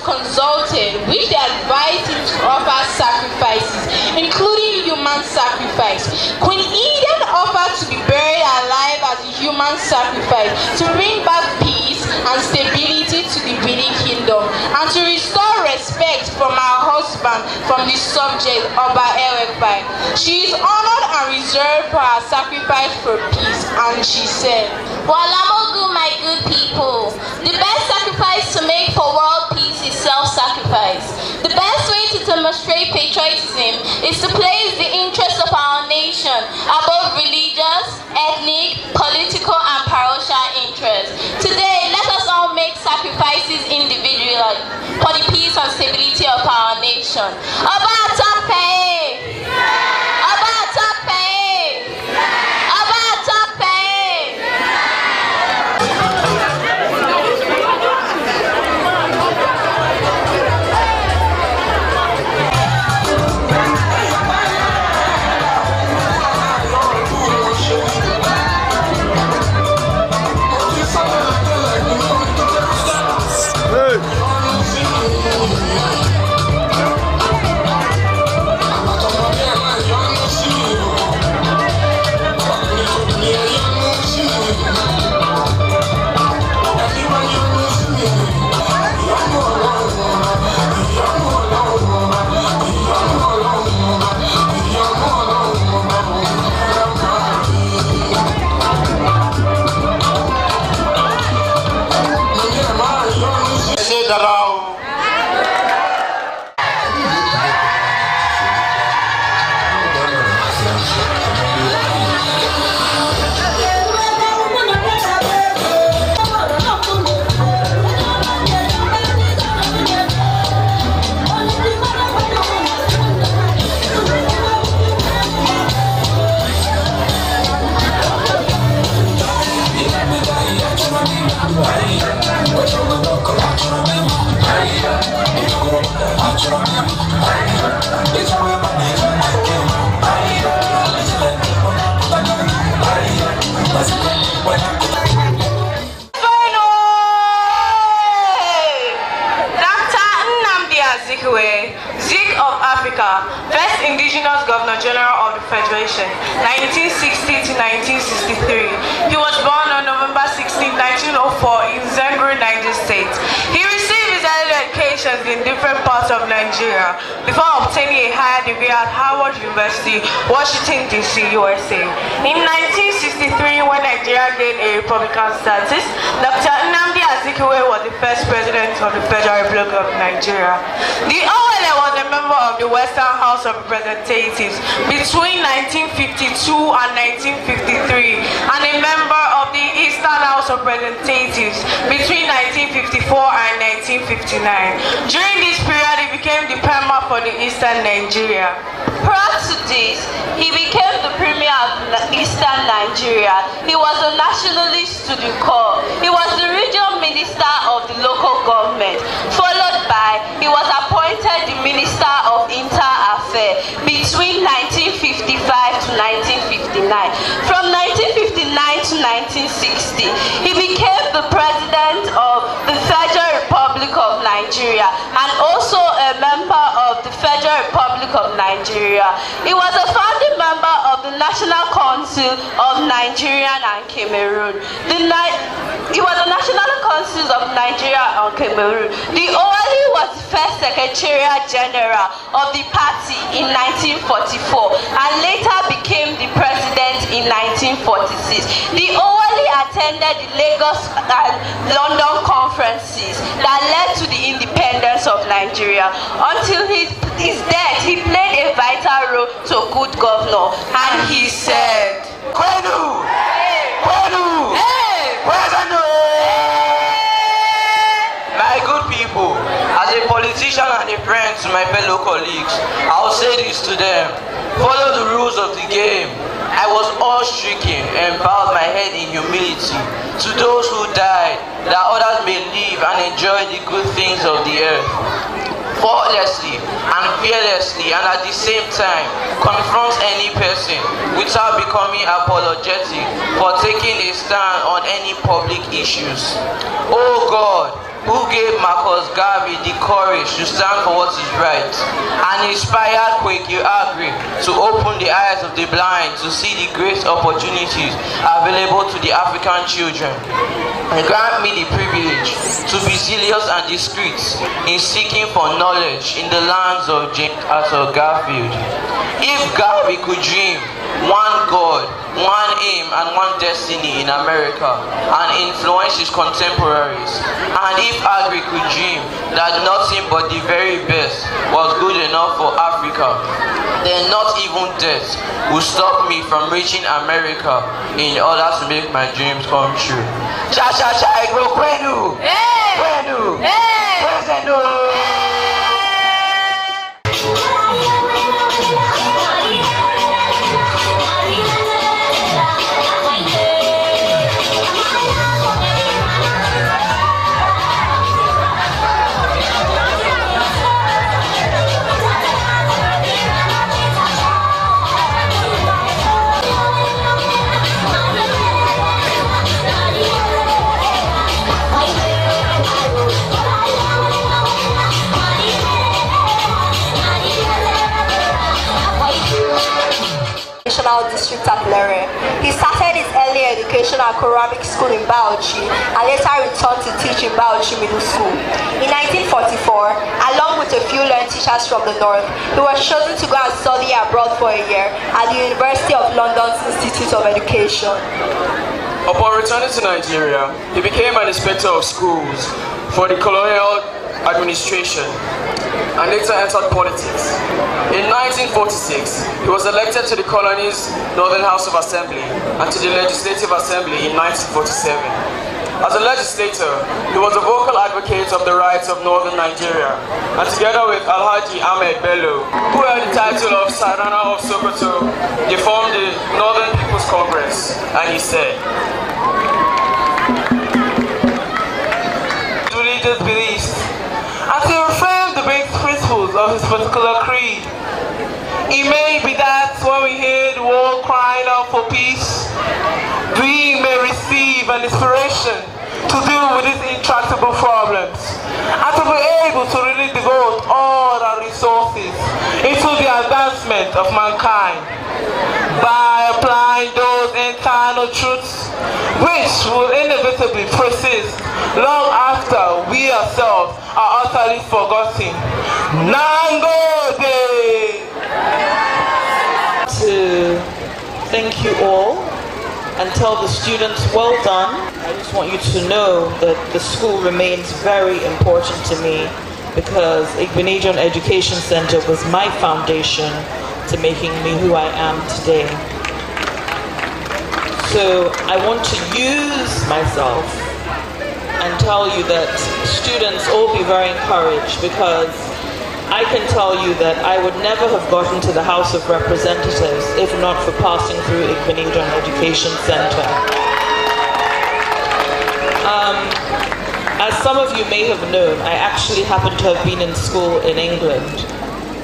consulted, which they advised him to offer sacrifices, including human sacrifice. Queen Eden offered to be buried alive as a human sacrifice to bring back peace and stability to the Benin Kingdom and to restore respect from her husband from the subject Oba El-Rufai. She is honored and reserved for her sacrifice for peace, and she said, Walamogu, my good people, the best sacrifice to make for world peace is self-sacrifice. The best way to demonstrate patriotism is to place the interests of our nation above religious, ethnic, political, and parochial interests. Today, let us all make sacrifices individually for the peace and stability of our nation. Oba Tope! Oba Tope! Oba Tope! Zik of Africa, first indigenous Governor General of the Federation, 1960 to 1963. He was born on November 16, 1904 in Zenguru, Niger State. He received his early education in different parts of Nigeria before obtaining a higher degree at Howard University, Washington, D.C., USA. In 1963, when Nigeria gained a republican status, Dr. Nnamdi Azikiwe was the first president of the Federal Republic of Nigeria. The OLA was a member of the Western House of Representatives between 1952 and 1953 and a member of the Eastern House of Representatives between 1954 and 1959. During this period, he became the Premier for the Eastern Nigeria. Prior to this, he became the Premier of Eastern Nigeria. He was a nationalist to the core. He was the regional minister of the local government, followed by he was appointed the Minister of Inter Affairs between 1955 to 1959. From 1959 to 1960, he became the President of the Federal Republic of Nigeria and also a member of the Federal Republic of Nigeria. He was a founding member of the National Council of Nigeria and Cameroon. He was the National Council of Nigeria and Cameroon. The OLE was the first Secretariat General of the party in 1944 and later became the president in 1946. The OLE attended the Lagos and London conferences that led to the independence of Nigeria. Until his death, he played a vital role to good governor, and he said, Kwenu! Kwenu! My good people, as a politician and a friend to my fellow colleagues, I'll say this to them: follow the rules of the game. I was awe-stricken and bowed my head in humility to those who died, that others may live and enjoy the good things of the earth. Faultlessly and fearlessly, and at the same time confront any person without becoming apologetic for taking a stand on any public issues. Oh God, who gave Marcus Garvey the courage to stand for what is right, and inspired Kweki Agri to open the eyes of the blind to see the great opportunities available to the African children. And grant me the privilege to be zealous and discreet in seeking for knowledge in the lands of James Arthur Garfield. If Garvey could dream one God, one aim, and one destiny in America and influence his contemporaries, and if Agri could dream that nothing but the very best was good enough for Africa, then not even death will stop me from reaching America in order to make my dreams come true. Cha cha cha, Igbo kwenu! Kwenu! Kwenu! District at Lere. He started his early education at Koramic School in Bauchi and later returned to teach in Bauchi Middle School. In 1944, along with a few learned teachers from the north, he was chosen to go and study abroad for a year at the University of London's Institute of Education. Upon returning to Nigeria, he became an inspector of schools for the colonial administration and later entered politics. In 1946, he was elected to the colony's Northern House of Assembly and to the Legislative Assembly in 1947. As a legislator, he was a vocal advocate of the rights of Northern Nigeria, and together with Alhaji Ahmed Bello, who held the title of Sarana of Sokoto, they formed the Northern People's Congress, and he said, "To religious beliefs, and to reframe the basic principles of his particular creed. It may be that when we hear the world crying out for peace, we may receive an inspiration to deal with these intractable problems and to be able to really devote all our resources into the advancement of mankind by applying those internal truths which will inevitably persist long after we ourselves are utterly forgotten." Nangode! To thank you all and tell the students well done. I just want you to know that the school remains very important to me because Igbenedion Education Center was my foundation to making me who I am today. So I want to use myself and tell you that students all be very encouraged, because I can tell you that I would never have gotten to the House of Representatives if not for passing through Igbenedion Education Center. As some of you may have known, I actually happen to have been in school in England.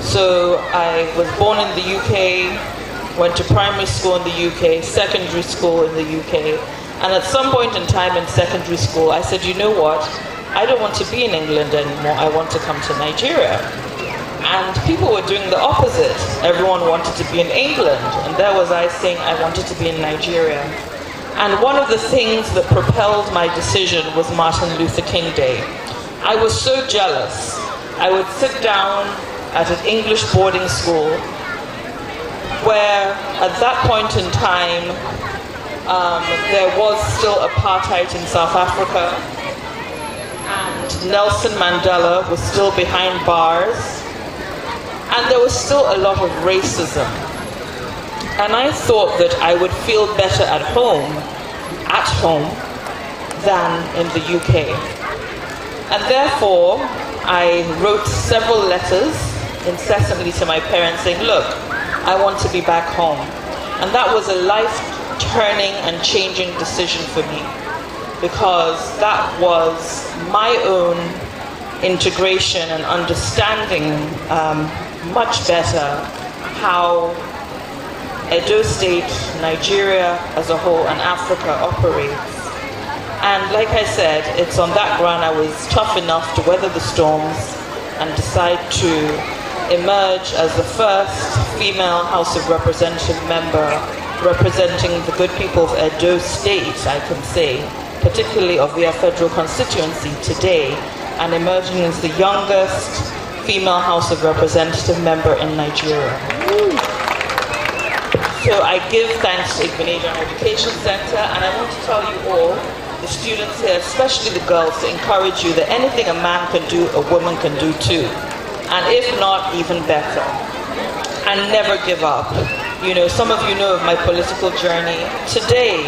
So I was born in the UK, went to primary school in the UK, secondary school in the UK, and at some point in time in secondary school, I said, you know what? I don't want to be in England anymore. I want to come to Nigeria. And people were doing the opposite. Everyone wanted to be in England, and there was I saying I wanted to be in Nigeria. And one of the things that propelled my decision was Martin Luther King Day. I was so jealous. I would sit down at an English boarding school where at that point in time there was still apartheid in South Africa, and Nelson Mandela was still behind bars, and there was still a lot of racism. And I thought that I would feel better at home than in the UK. And therefore, I wrote several letters incessantly to my parents saying, look, I want to be back home. And that was a life-turning and changing decision for me, because that was my own integration and understanding much better how Edo State, Nigeria as a whole, and Africa operates. And like I said, it's on that ground I was tough enough to weather the storms and decide to emerge as the first female House of Representative member representing the good people of Edo State, I can say, particularly of their federal constituency today, and emerging as the youngest female House of Representative member in Nigeria. So I give thanks to Igbenedion Education Center, and I want to tell you all, the students here, especially the girls, to encourage you that anything a man can do, a woman can do too. And if not, even better. And never give up. You know, some of you know of my political journey. Today,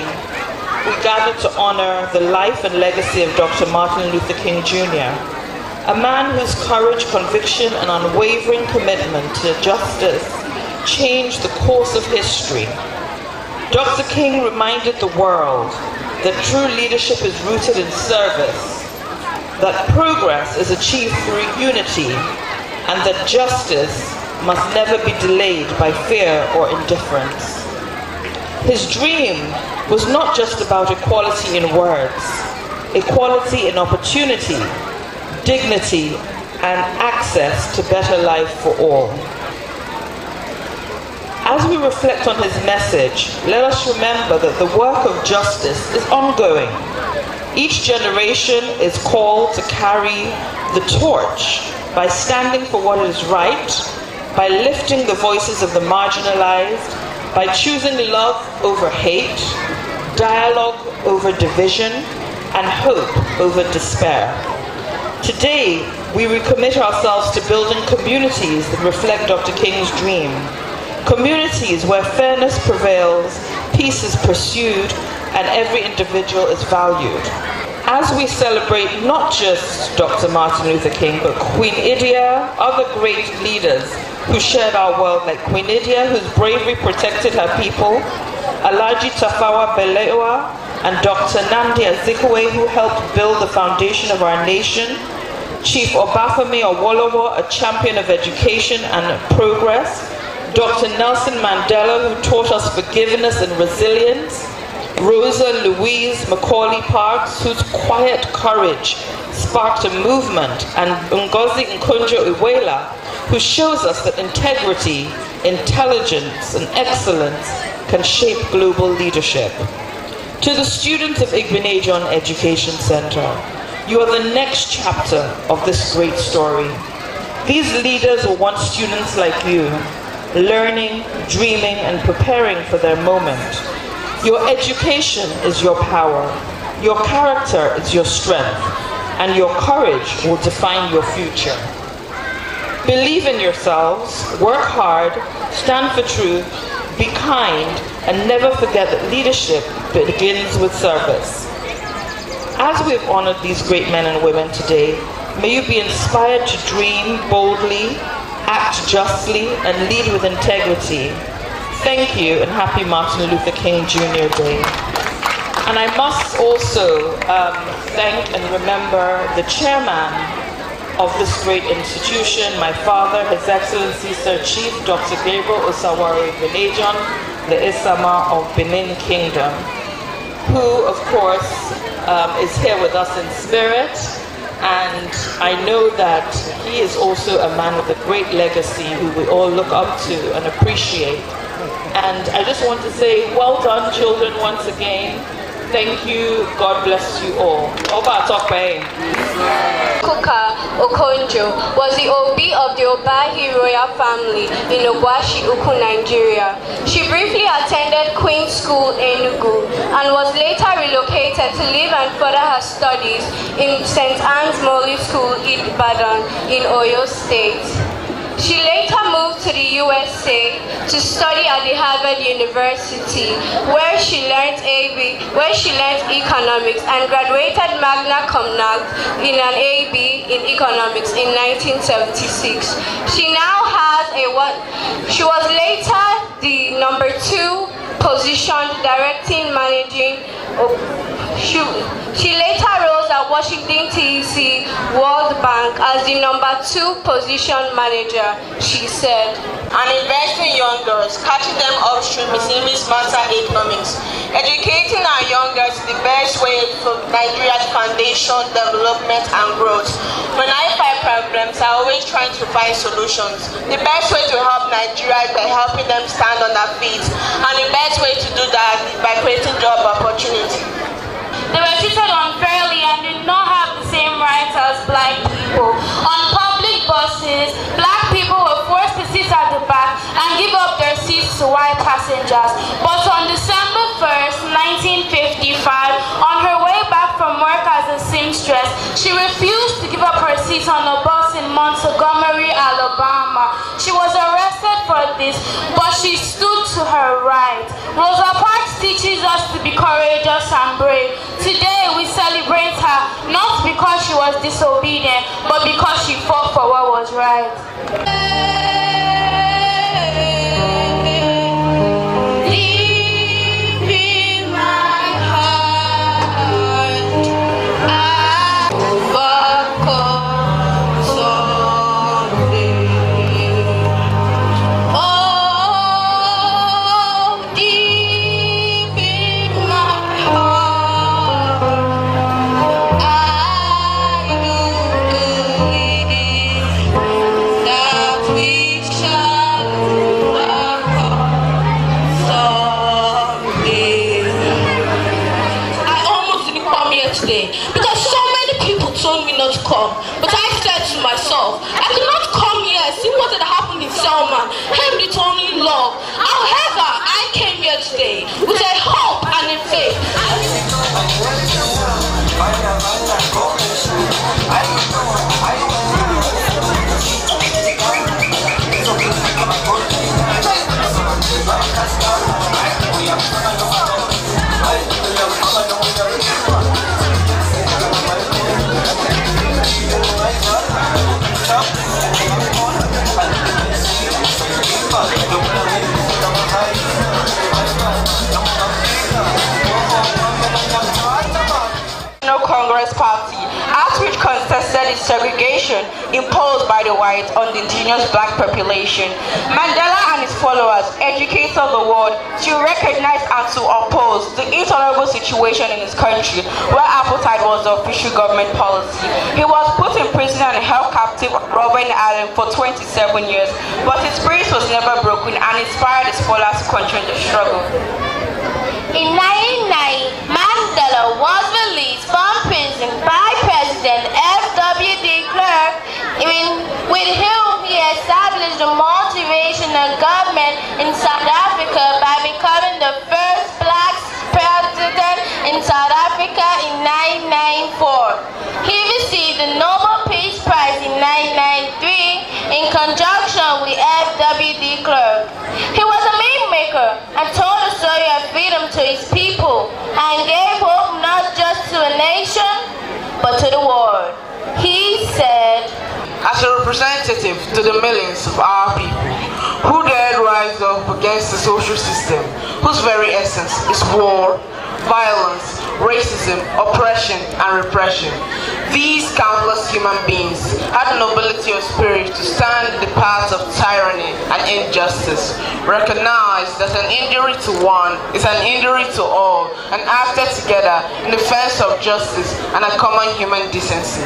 we gather to honor the life and legacy of Dr. Martin Luther King Jr., a man whose courage, conviction, and unwavering commitment to justice changed the course of history. Dr. King reminded the world that true leadership is rooted in service, that progress is achieved through unity, and that justice must never be delayed by fear or indifference. His dream was not just about equality in words, equality in opportunity, dignity, and access to better life for all. As we reflect on his message, let us remember that the work of justice is ongoing. Each generation is called to carry the torch by standing for what is right, by lifting the voices of the marginalized, by choosing love over hate, dialogue over division, and hope over despair. Today, we recommit ourselves to building communities that reflect Dr. King's dream. Communities where fairness prevails, peace is pursued, and every individual is valued. As we celebrate not just Dr. Martin Luther King, but Queen Idia, other great leaders who shared our world, like Queen Idia, whose bravery protected her people, Alhaji Tafawa Balewa, and Dr. Nnamdi Azikiwe, who helped build the foundation of our nation, Chief Obafemi Awolowo, a champion of education and progress, Dr. Nelson Mandela, who taught us forgiveness and resilience, Rosa Louise Macaulay Parks, whose quiet courage sparked a movement, and Ngozi Okonjo-Iweala, who shows us that integrity, intelligence, and excellence can shape global leadership. To the students of Igbenedion Education Center, you are the next chapter of this great story. These leaders will want students like you, learning, dreaming, and preparing for their moment. Your education is your power, your character is your strength, and your courage will define your future. Believe in yourselves, work hard, stand for truth, be kind, and never forget that leadership begins with service. As we have honored these great men and women today, may you be inspired to dream boldly, act justly, and lead with integrity. Thank you, and happy Martin Luther King Jr. Day. And I must also thank and remember the chairman of this great institution, my father, His Excellency Sir Chief Dr. Gabriel Osawaru Igbenedion, the Isama of Benin Kingdom, who, of course, is here with us in spirit. And I know that he is also a man with a great legacy who we all look up to and appreciate. And I just want to say, well done, children, once again. Thank you. God bless you all. Oba Tokpe. Kuka Okonjo was the Obi of the Obahi royal family in Ogwashi Uku, Nigeria. She briefly attended Queen's School in Enugu and was later relocated to live and further her studies in St. Anne's Molly School, Ibadan, in Oyo State. She later moved to the USA to study at the Harvard University, where she learned economics and graduated magna cum laude in an AB in economics in 1976. She now has she was later the number 2 position directing managing. She later rose at Washington DC World Bank as the number 2 position manager, she said. And investing in your young girls, catching them up through Miss Martha economics. Educating our young girls is the best way for Nigeria's foundation, development, and growth. When I find problems, I always try to find solutions. The best way to help Nigeria is by helping them stand on their feet, and the best way to do that is by creating job opportunity. They were treated unfairly and did not have the same rights as black people. On public buses, black people were forced to sit at the back and give up their seats to white passengers. But on December 1st, 1955, on her way back from work as a seamstress, she refused to give up her seat on a bus in Montgomery, Alabama. She was arrested for this, but she stood to her right. Rosa Parks teaches us to be courageous and brave. Today we celebrate her not because she was disobedient, but because she fought for what was right. Deep in my heart, I overcome someday. Oh, deep in my heart, I do believe that we shall overcome someday. I almost didn't come here today because so many people told me not to come. But I said to myself, I could not come here and see what had happened in Selma, him returning love. However, I came here today with a hope and a faith. Congress Party, Outreach contested its segregation imposed by the whites on the indigenous black population. Mandela and his followers educated the world to recognize and to oppose the intolerable situation in his country where apartheid was the official government policy. He was put in prison and held captive on Robben Island for 27 years, but his spirit was never broken and inspired his followers to continue the struggle. In 1990, Mandela was released from prison by President F.W. de Klerk, with whom he established a multiracial government in South Africa by becoming the first black president in South Africa in 1994. He received the Nobel Peace Prize in 1993 in conjunction with F.W. de Klerk. He was a meme maker and told a story of freedom to his people and gave hope not just to a nation, but to the world. He said, as a representative to the millions of our people who dared rise up against the social system whose very essence is war, violence, racism, oppression, and repression. These countless human beings had the nobility of spirit to stand in the path of tyranny and injustice, recognize that an injury to one is an injury to all, and acted together in defense of justice and a common human decency.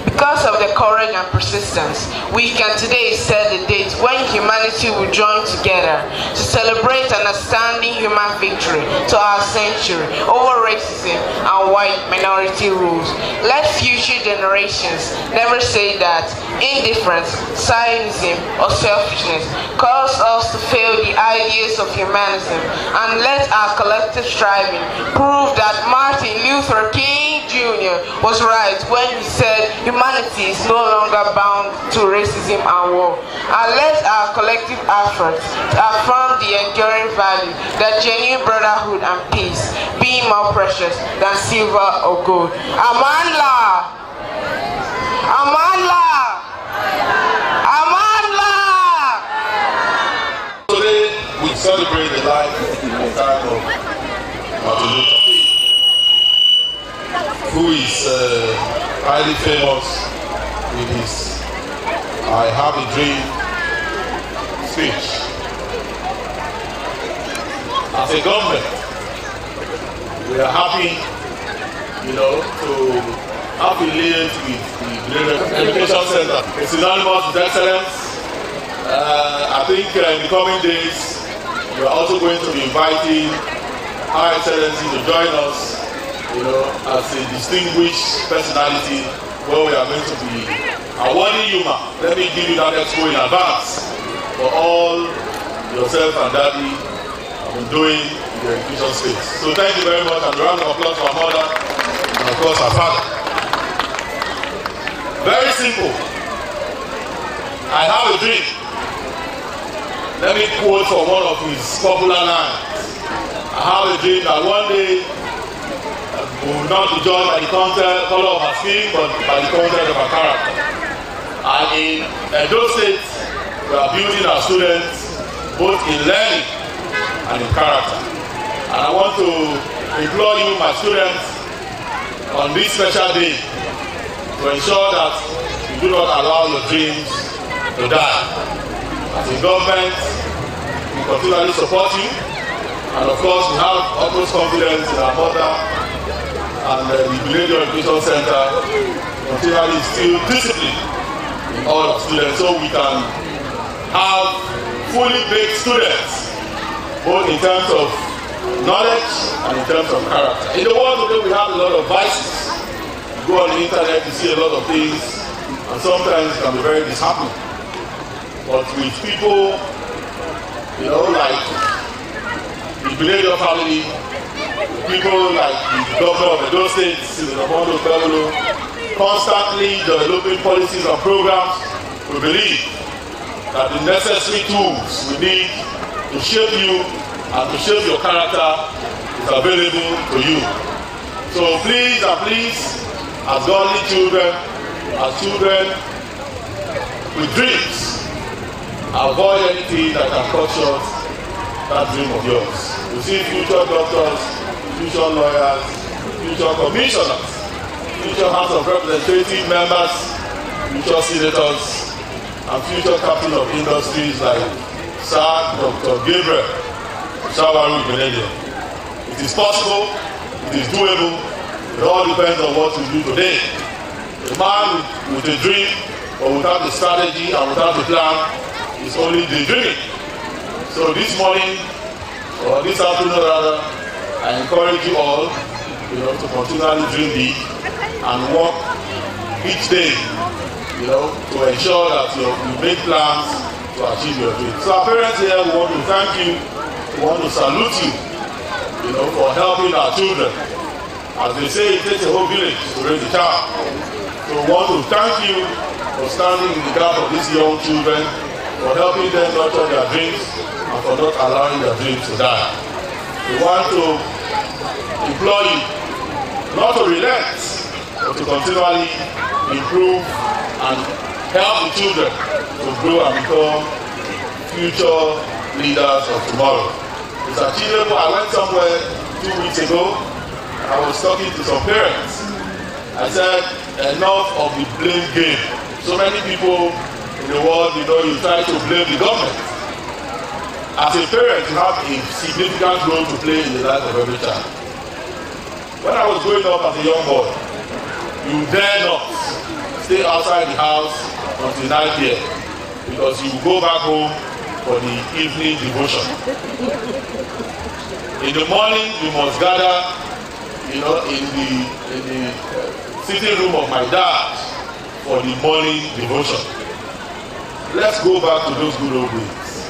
Because of their courage and persistence, we can today set the date when humanity will join together to celebrate an outstanding human victory to our century over racism and white minority rules. Let future generations never say that indifference, cynicism, or selfishness caused us to fail the ideas of humanism, and let our collective striving prove that Martin Luther King Jr. was right when he said humanity is no longer bound to racism and war. And let our collective efforts affirm the enduring value that genuine brotherhood and peace be more precious than silver or gold. Amandla! Amandla! Amandla! Today we celebrate the life and time of Martin Luther King, who is highly famous with his I Have a Dream speech. as a government, we are happy, to affiliate with the Benin Education Center. It's synonymous with excellence. I think in the coming days, we are also going to be inviting Her Excellency to join us, as a distinguished personality, where we are going to be awarding you, let me give you that expo in advance for all yourself and Daddy have been doing in the education space. So thank you very much, and a round of applause for our mother and of course our father. Very simple. I have a dream. Let me quote from one of his popular lines. I have a dream that one day we will not be judged by the color of our skin, but by the content of our character. And in Edo State, we are building our students both in learning and in character. And I want to implore you, my students, on this special day, to ensure that you do not allow your dreams to die. As a government, we continually support you, and of course we have utmost confidence in our mother and the Benin Education Center continually instill discipline in all our students, so we can have fully baked students, both in terms of knowledge and in terms of character. In the world today, we have a lot of vices. You go on the internet, you see a lot of things, and sometimes it can be very disheartening. But with people, like the Benin family, people like the governor of Edo State, Ramondo Bello, constantly developing policies and programs, we believe that the necessary tools we need to shape you and to shape your character is available to you. So please and please, as godly children, as children with dreams, avoid anything that can cut short that dream of yours. You see future doctors, future lawyers, future commissioners, future House of Representative members, future senators, and future captain of industries like Sir Dr. Gabriel Shawaru Benedict. It is possible, it is doable, it all depends on what you do today. A man with a dream, but without a strategy and without a plan, is only daydreaming. So this morning, or this afternoon rather, I encourage you all, to continually dream big and work each day, to ensure that you make plans to achieve your dreams. So our parents here, we want to thank you, we want to salute you, for helping our children. As they say, it takes a whole village to raise a child. So we want to thank you for standing in the gap of these young children, for helping them nurture their dreams, and for not allowing their dreams to die. We want to implore you not to relent, but to continually improve and help the children to grow and become future leaders of tomorrow. It's achievable. I went somewhere 2 weeks ago, and I was talking to some parents. I said, enough of the blame game. So many people in the world, you try to blame the government. As a parent, you have a significant role to play in the life of every child. When I was growing up as a young boy, you dare not stay outside the house until 9 p.m. because you go back home for the evening devotion. In the morning, you must gather, in the sitting room of my dad for the morning devotion. Let's go back to those good old days.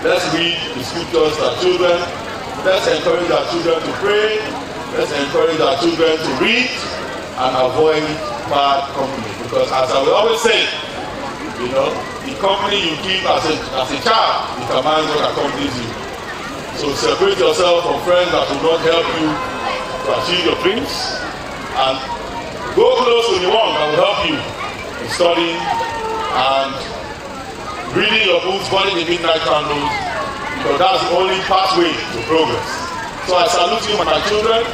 Let's read the scriptures to our children. Let's encourage our children to pray. Let's encourage our children to read and avoid bad company. Because as I will always say, the company you keep as a child determines what accompanies you. So separate yourself from friends that will not help you to achieve your dreams, and go close to the one that will help you in studying and reading your books, burning the midnight candles, because that's the only pathway to progress. So I salute you, my children.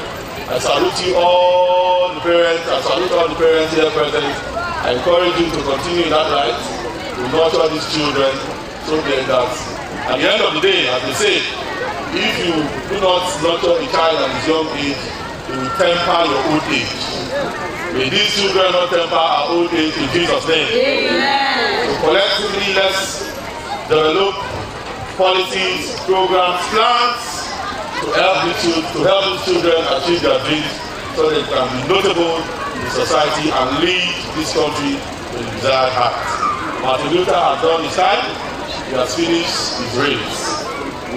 I salute you, all the parents. I salute all the parents here present. I encourage you to continue in that light, to nurture these children, so that at the end of the day, as they say, if you do not nurture a child at his young age, it will temper your old age. May these children not temper our old age in Jesus' name. Amen. So collectively, let's develop policies, programs, plans to help these children achieve their dreams so they can be notable in society and lead this country to the desired height. Martin Luther has done his time. He has finished his race.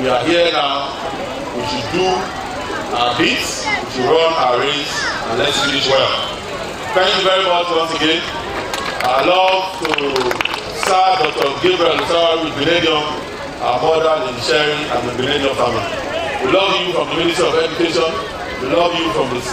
We are here now. We should do our bits, we should run our race, and let's finish well. Thank you very much once again. I love to serve Dr. Gabriel Lusawa with Benedium, our mother, Lady Sherry, and the Benedium family. We love you from the Ministry of Education. We love you from the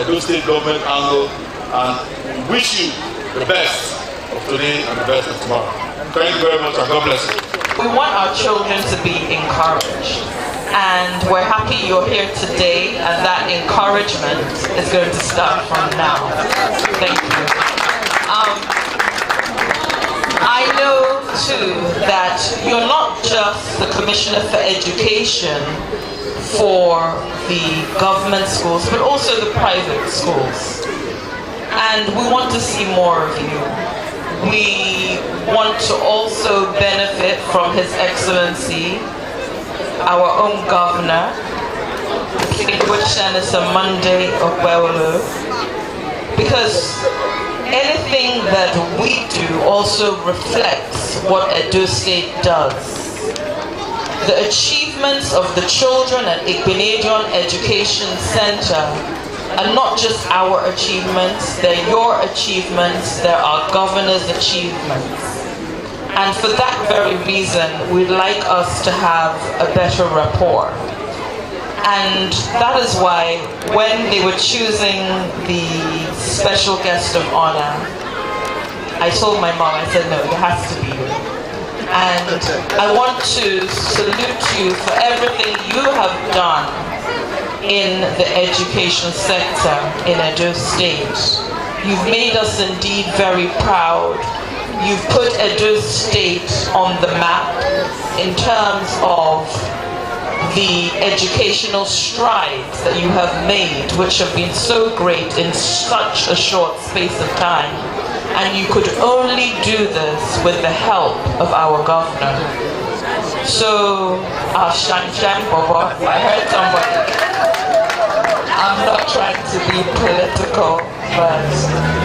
Edo State government angle, and we wish you the best of today and the best of tomorrow. Thank you very much, and God bless you. We want our children to be encouraged, and we're happy you're here today, and that encouragement is going to start from now. Thank you. I know too that you're not just the Commissioner for Education for the government schools, but also the private schools, and we want to see more of you. We want to also benefit from His Excellency, our own Governor, Distinguished Senator Monday Okpebholo, because anything that we do also reflects what Edo State does. The achievements of the children at Igbenedion Education Center are not just our achievements, they're your achievements, they're our governor's achievements. And for that very reason, we'd like us to have a better rapport. And that is why when they were choosing the special guest of honor, I told my mom, I said, no, it has to be you. And I want to salute you for everything you have done in the education sector in Edo State. You've made us indeed very proud. You've put Edo State on the map in terms of the educational strides that you have made, which have been so great in such a short space of time. And you could only do this with the help of our governor. So, Shan Bobo, I heard somebody. I'm not trying to be political, but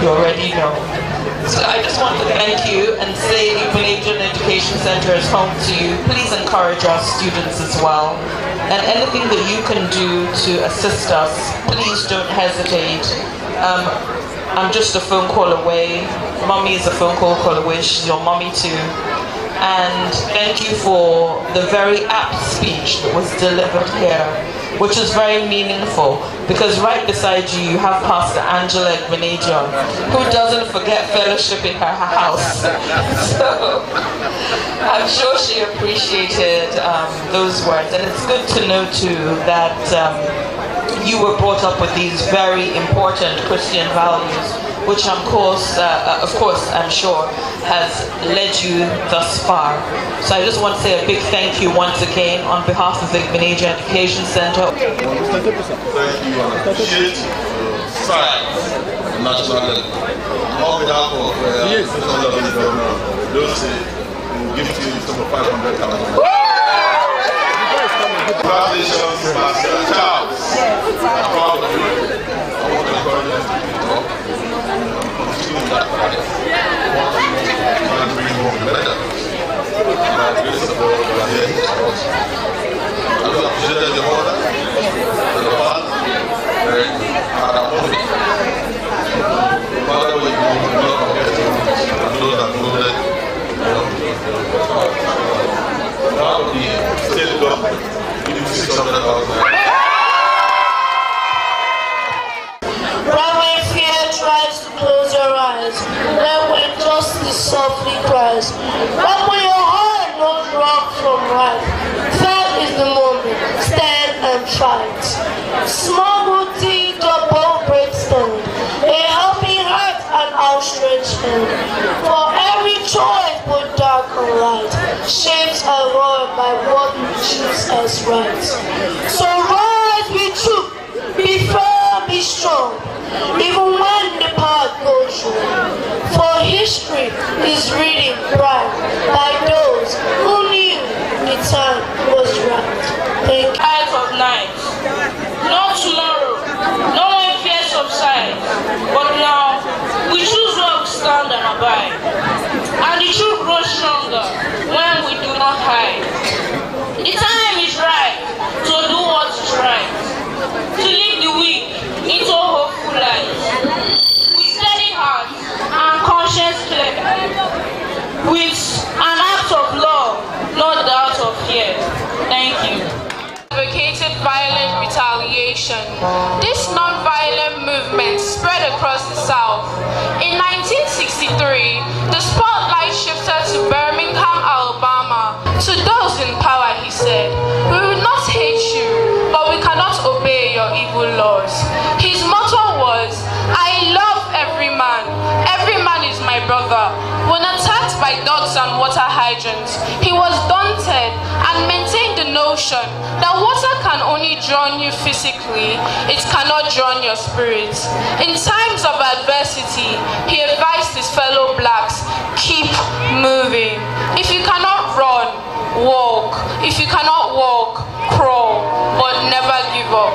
you already know. So I just want to thank you and say Igbenedion Education Center is home to you. Please encourage our students as well. And anything that you can do to assist us, please don't hesitate. I'm just a phone call away. Mommy is a phone call away. She's your mommy too. And thank you for the very apt speech that was delivered here, which is very meaningful, because right beside you, you have Pastor Angela Igbenedion, who doesn't forget fellowship in her house. So I'm sure she appreciated those words. And it's good to know too that you were brought up with these very important Christian values, which of course, I'm sure, has led you thus far. So I just want to say a big thank you once again on behalf of the Igbenedion Education Center. Thank you and appreciate science at national level. On behalf of the governor of Edo State, we will give to you the sum of 500,000. Congratulations, Pastor Charles. I'm proud of you. I want to encourage you to keep it up. Continue that practice. And bring home better. By the grace of God, we are here to support you. I will appreciate your mother, the father, and our mother. Father, we will not forget you and those that voted. Proud of the state government. 600,000. When we fear tries to close your eyes, then when justice softly cries, when your heart knows wrong from right, that is the moment, stand and fight. Small good deed or bold brave stand, a helping heart and outstretched hand. For every choice both dark and light, shapes a world by what we choose as right. So rise with truth, be firm, be strong, even when the path goes wrong. For history is written bright by those who knew the time was right. Thank you. Height of night. Not tomorrow. No one fears subside. But now, we choose where we stand and abide. And the truth grows stronger when we do not hide. The time is right to do what is right. To lead the weak into a hopeful light. With steady heart and conscience clear. With an act of love, not the act of fear. Thank you. Advocated violent retaliation. This non-violent movement spread across the South. In 1963, the spotlight shifted to Birmingham, Alabama. To those in power, he said, "We will not hate you, but we cannot obey your evil laws." His motto was, "I love every man. Every man is my brother." When attacked by dogs and water hydrants, he was daunted and maintained the notion that water can only drown you physically, it cannot drown your spirit. In times of adversity, he advised his fellow blacks, keep moving. If you cannot run, walk. If you cannot walk, crawl, but never give up.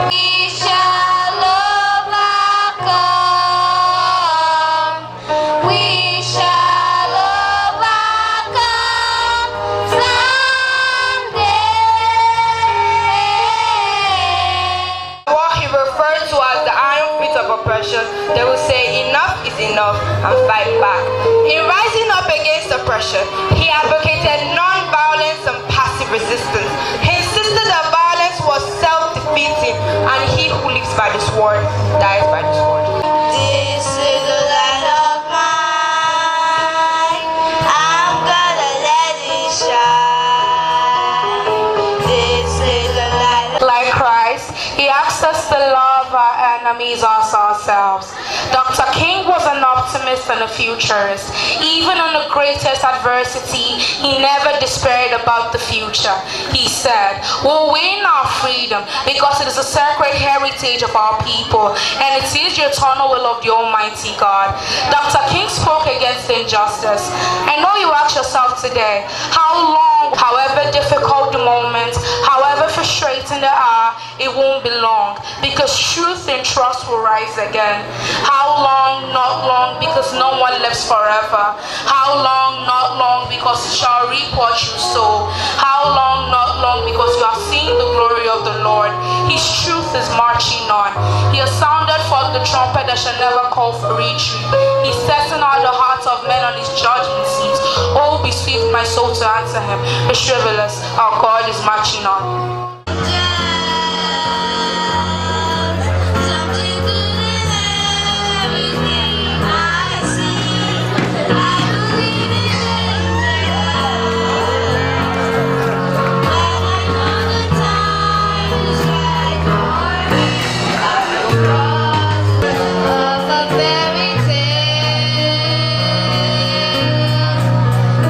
We shall overcome. We shall overcome someday. What he referred to as the iron feet of oppression, they will say enough is enough and fight back. In rising up against oppression, he advocated non-violence and passive resistance. He insisted that violence was self-defeating and he who lives by the sword dies by the sword. This is the light of mine. I'm gonna let it shine. This is the light of Like Christ, he asks us to love our enemies as ourselves. Dr. King was an optimist and a futurist. Even in the greatest adversity, he never despaired about the future. He said, "We'll win our freedom because it is a sacred heritage of our people, and it is the eternal will of the Almighty God." Dr. King spoke against injustice. I know you ask yourself today, how long, however difficult the moment, however frustrating the hour, it won't be long, because truth and trust will rise again. How long? Not long, because no one lives forever. How long? Not long, because you shall reap what you sow. How long? Not long, because you have seen the glory of the Lord. His truth is marching on. He has sounded forth the trumpet that shall never call for retreat. He's setting out the hearts of men on his judgment seat. Oh, be swift, my soul, to answer him. Be frivolous, our God is marching on.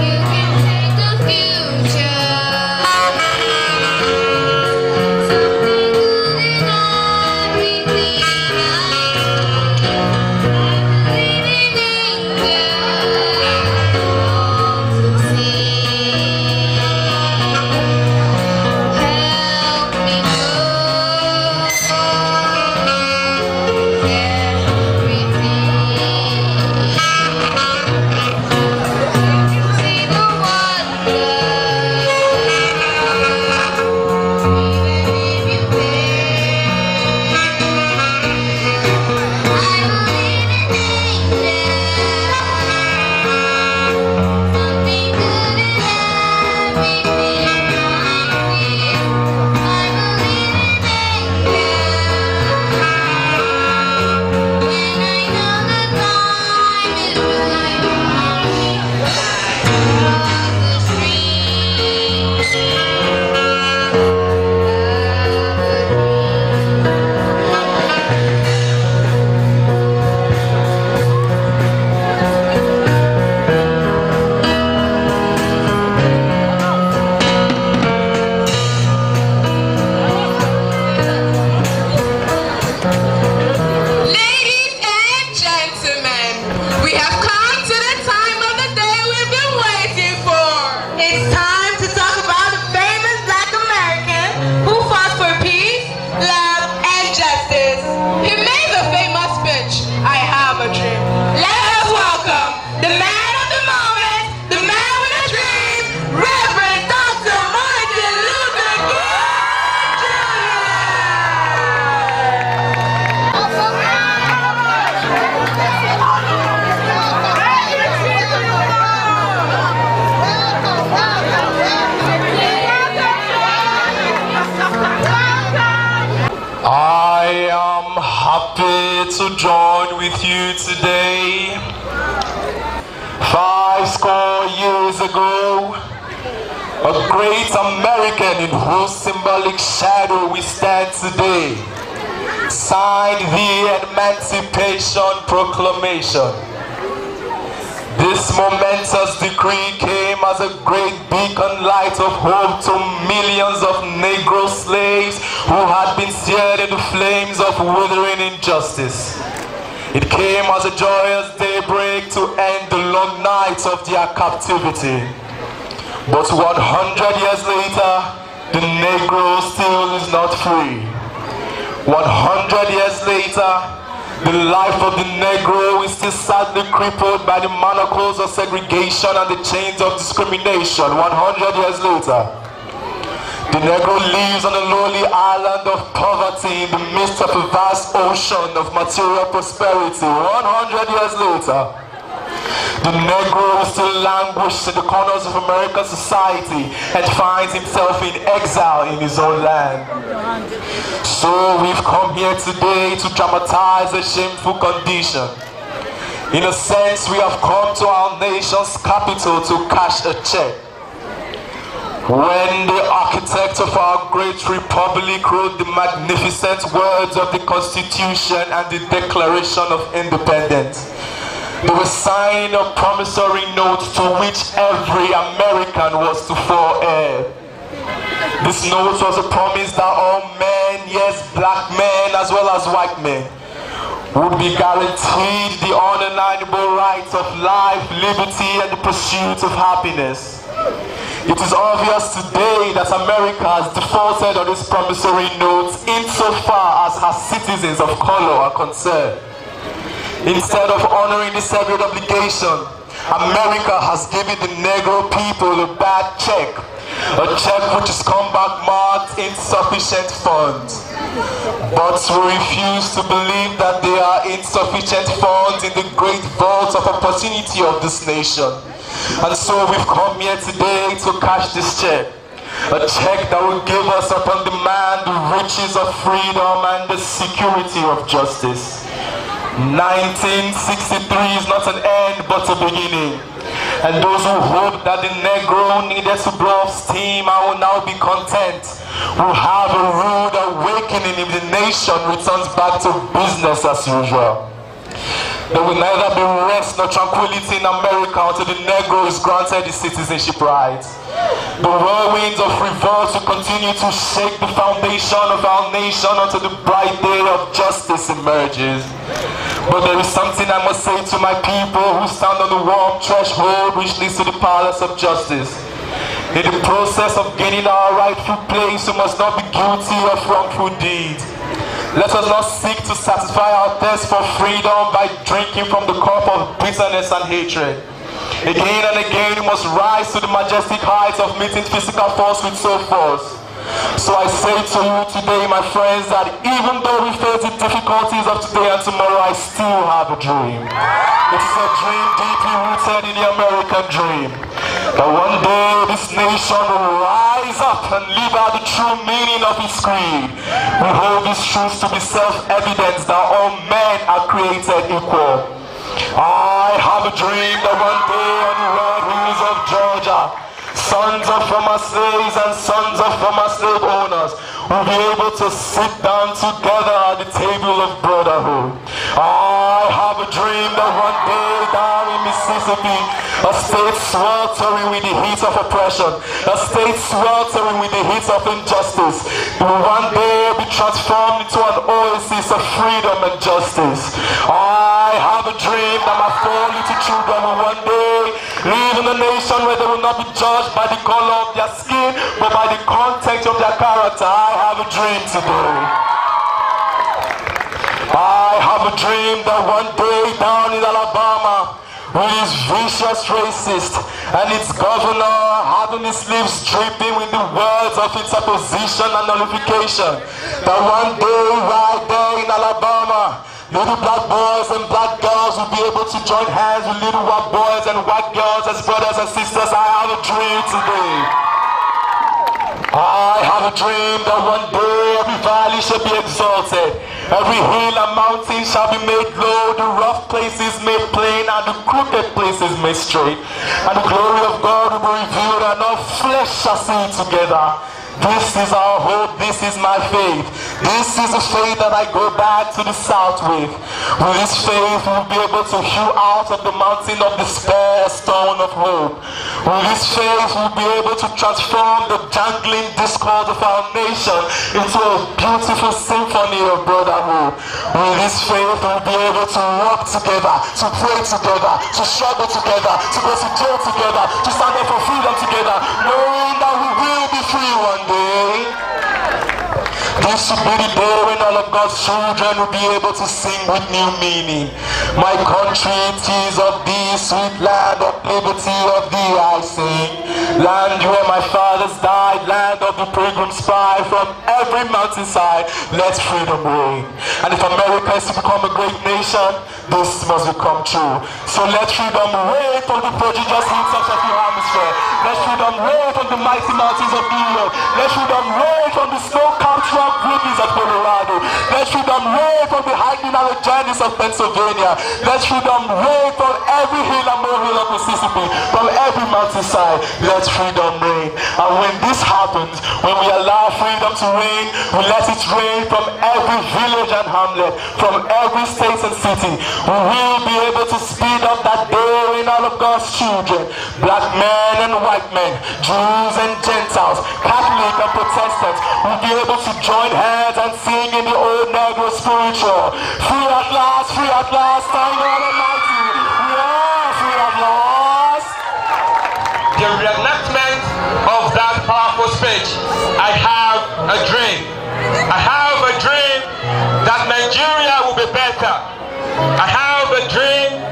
you can paint the future. day to join with you today. 50 years ago, a great American in whose symbolic shadow we stand today signed the Emancipation Proclamation. This momentous decree came as a great beacon light of hope to millions of Negro slaves who had been seared in the flames of withering injustice. It came as a joyous daybreak to end the long nights of their captivity. But 100 years later, the Negro still is not free. 100 years later, the life of the Negro is still sadly crippled by the manacles of segregation and the chains of discrimination. 100 years later, the Negro lives on a lonely island of poverty in the midst of a vast ocean of material prosperity. 100 years later, the Negro still languishes in the corners of American society and finds himself in exile in his own land. So we've come here today to dramatize a shameful condition. In a sense, we have come to our nation's capital to cash a check. When the architect of our great republic wrote the magnificent words of the Constitution and the Declaration of Independence, they were signing a promissory note to which every American was to fall heir. This note was a promise that all men, yes, black men as well as white men, would be guaranteed the undeniable rights of life, liberty, and the pursuit of happiness. It is obvious today that America has defaulted on this promissory note insofar as her citizens of color are concerned. Instead of honoring this sacred obligation, America has given the Negro people a bad check, a check which has come back marked insufficient funds. But we refuse to believe that there are insufficient funds in the great vault of opportunity of this nation. And so we've come here today to cash this check. A check that will give us upon demand the riches of freedom and the security of justice. 1963 is not an end but a beginning. And those who hope that the Negro needed to blow off steam and will now be content will have a rude awakening if the nation returns back to business as usual. There will neither be rest nor tranquility in America until the Negro is granted his citizenship rights. The whirlwinds of revolt will continue to shake the foundation of our nation until the bright day of justice emerges. But there is something I must say to my people who stand on the warm threshold which leads to the palace of justice. In the process of gaining our rightful place, we must not be guilty of wrongful deeds. Let us not seek to satisfy our thirst for freedom by drinking from the cup of bitterness and hatred. Again and again, we must rise to the majestic heights of meeting physical force with soul force. So I say to you today, my friends, that even though we face the difficulties of today and tomorrow, I still have a dream. It is a dream deeply rooted in the American dream. That one day this nation will rise up and live out the true meaning of its creed. We hold these truths to be self-evident that all men are created equal. I have a dream that one day on the red hills of Georgia, sons of former slaves and sons of former slave owners will be able to sit down together at the table of brotherhood. I have a dream that one day down in Mississippi, a state sweltering with the heat of oppression, a state sweltering with the heat of injustice, will one day be transformed into an oasis of freedom and justice. I have a dream that my 4 little children will one day live in a nation where they will not be judged by the color of their skin, but by the content of their character. I have a dream today. I have a dream that one day down in Alabama, with his vicious racist and its governor having his lips dripping with the words of interposition and nullification, that one day right there in Alabama, little black boys and black girls will be able to join hands with little white boys and white girls as brothers and sisters. I have a dream today. I have a dream that one day every valley shall be exalted, Every hill and mountain shall be made low, the rough places made plain, and the crooked places made straight. And the glory of God will be revealed, and all flesh shall see it together. This is our hope, this is my faith. This is the faith that I go back to the south with. With this faith, we'll be able to hew out of the mountain of despair a stone of hope. With this faith, we'll be able to transform the jangling discord of our nation into a beautiful symphony of brotherhood. With this faith, we'll be able to work together, to pray together, to struggle together, to go to jail together, to stand up for freedom together, knowing that we will be free one day. This should be the day when all of God's children will be able to sing with new meaning. My country, it is of thee, sweet land of liberty, of thee I sing. Land where my fathers died, land of the pilgrim spy. From every mountainside, let freedom reign. And if America is to become a great nation, this must become true. So let freedom reign from the prodigious hilltops of the hemisphere. Let freedom reign from the mighty mountains of New York. Let freedom reign from the snow-capped rock ridges of Colorado. Let freedom reign from the hiking and the journeys of Pennsylvania. Let freedom reign from every hill and molehill of Mississippi, from every mountainside. Let freedom reign. And when this happens, when we allow freedom to reign, we let it reign from every village and hamlet, from every state and city. We will be able to speed up that day when all of God's children, black men and white men, Jews and Gentiles, Catholic and Protestants, will be able to join hands and sing in the old Negro spiritual. Free at last, thank God Almighty. We are free at last. The reenactment of that powerful speech. I have a dream. I have a dream that Nigeria will be better. I have a dream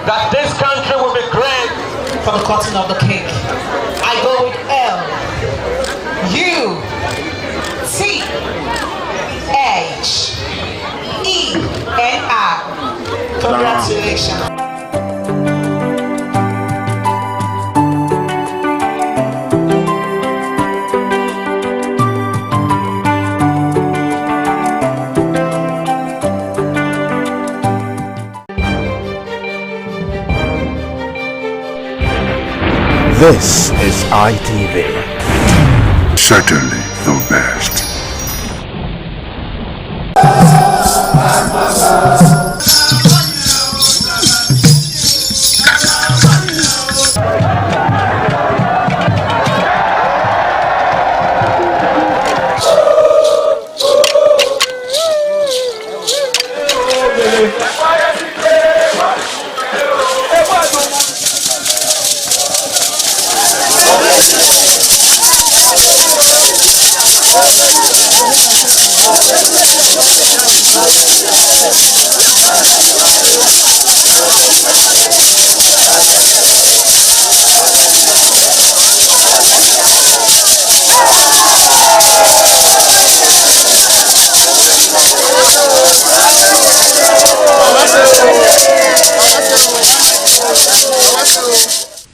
that this country will be great. For the cutting of the cake, I go with L U T H E N I. Congratulations. This is ITV. Certainly the best.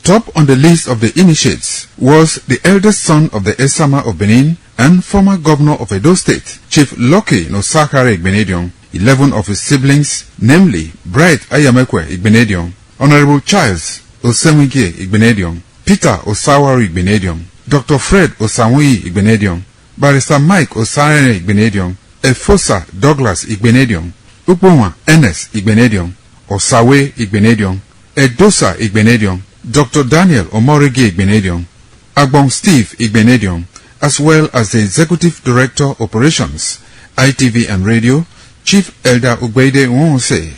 Top on the list of the initiates was the eldest son of the Esama of Benin and former governor of Edo State, Chief Lucky Nosakare Igbenedion. 11 of his siblings, namely Bright Ayamekwe Igbenedion, Honorable Charles Osemwike Igbenedion, Peter Osawaru Igbenedion, Dr. Fred Osanwi Igbenedion, Barrister Mike Osarene Igbenedion, Efosa Douglas Igbenedion, Ukponwa Enes Igbenedion, Osawe Igbenedion, Edosa Igbenedion, Dr. Daniel Omorege Igbenedion, Agbon Steve Igbenedion, as well as the Executive Director Operations, ITV and Radio, Chief Elder Ugbeide Nwonse.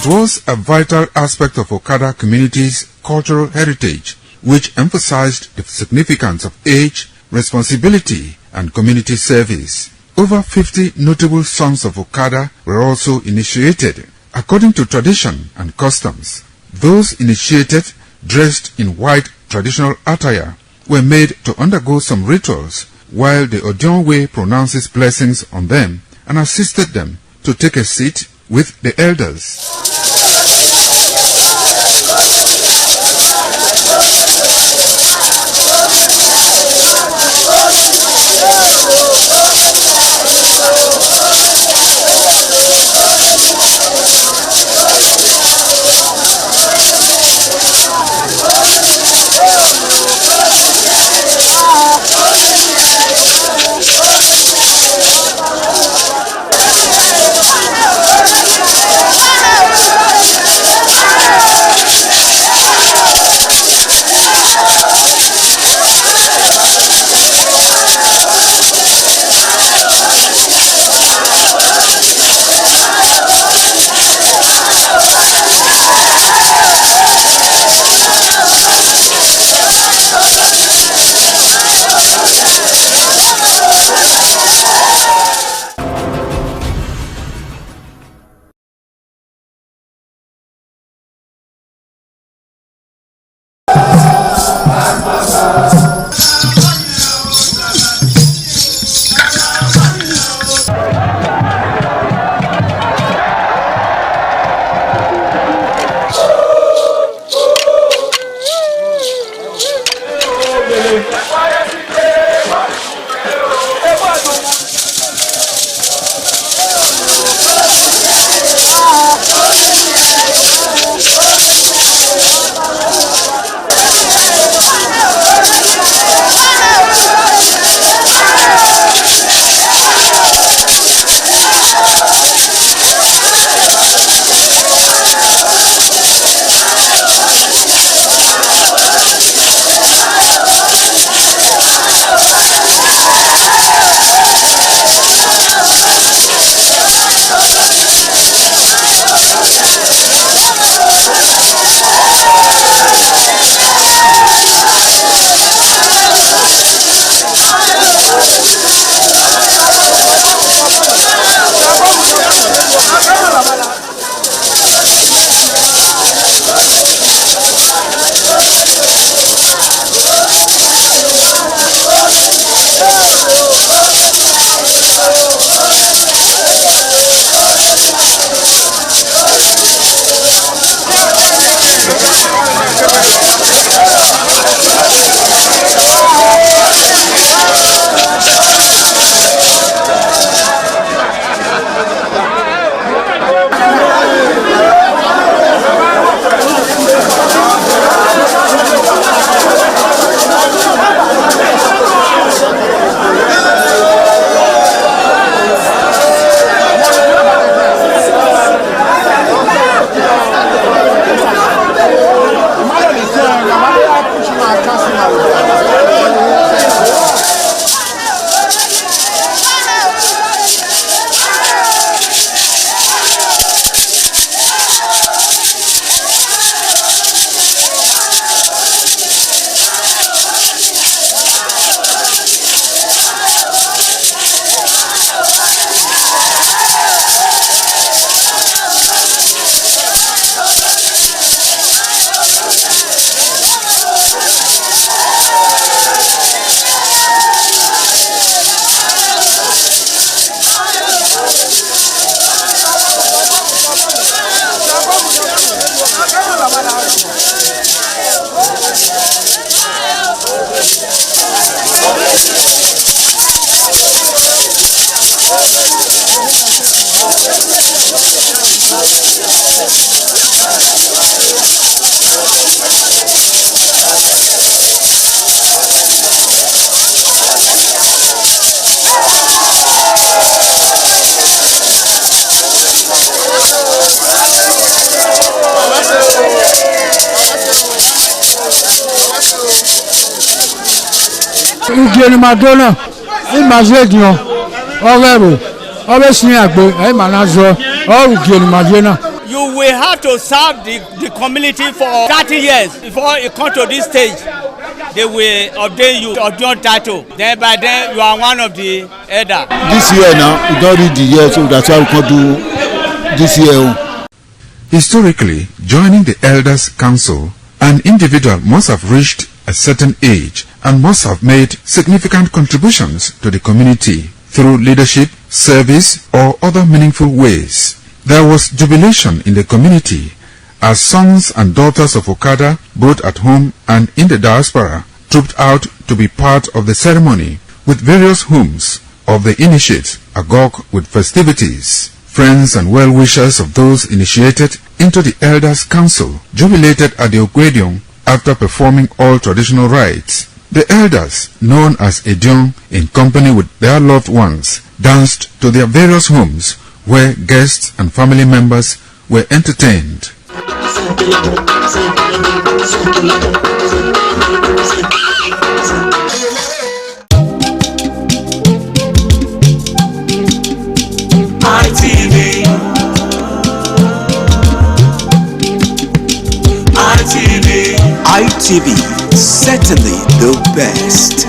It was a vital aspect of Okada community's cultural heritage, which emphasized the significance of age, responsibility, and community service. Over 50 notable sons of Okada were also initiated. According to tradition and customs, those initiated, dressed in white traditional attire, were made to undergo some rituals, while the Odionwe pronounces blessings on them and assisted them to take a seat with the elders. Ugieni Madonna, imagine, Overo, always near, I manazo, or Ugieni Madonna. you will have to serve the community for 30 years before you come to this stage. They will ordain you to your title. Then by then you are one of the elder. This year now, we don't read the year, so that's why we can do this year. Historically, joining the Elders Council, an individual must have reached a certain age and must have made significant contributions to the community through leadership, service, or other meaningful ways. There was jubilation in the community as sons and daughters of Okada, both at home and in the diaspora, trooped out to be part of the ceremony with various hymns of the initiates agog with festivities. Friends and well-wishers of those initiated into the Elders Council jubilated at the Ogwedion after performing all traditional rites. The elders, known as Edion, in company with their loved ones, danced to their various homes where guests and family members were entertained. ITV, certainly the best.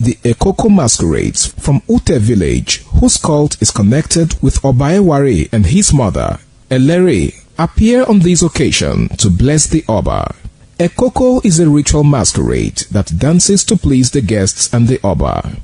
The Ekoko masquerades from Ute village, whose cult is connected with Obaeware and his mother, Elere, appear on this occasion to bless the Oba. Ekoko is a ritual masquerade that dances to please the guests and the Oba.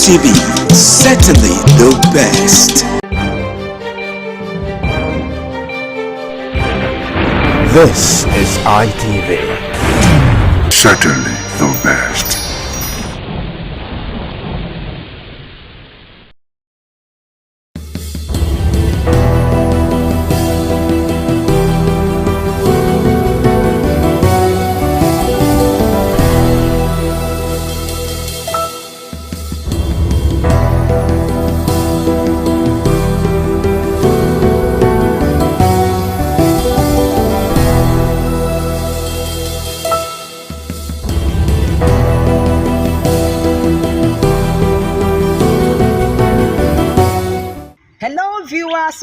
ITV, certainly the best. This is ITV. Certainly the best.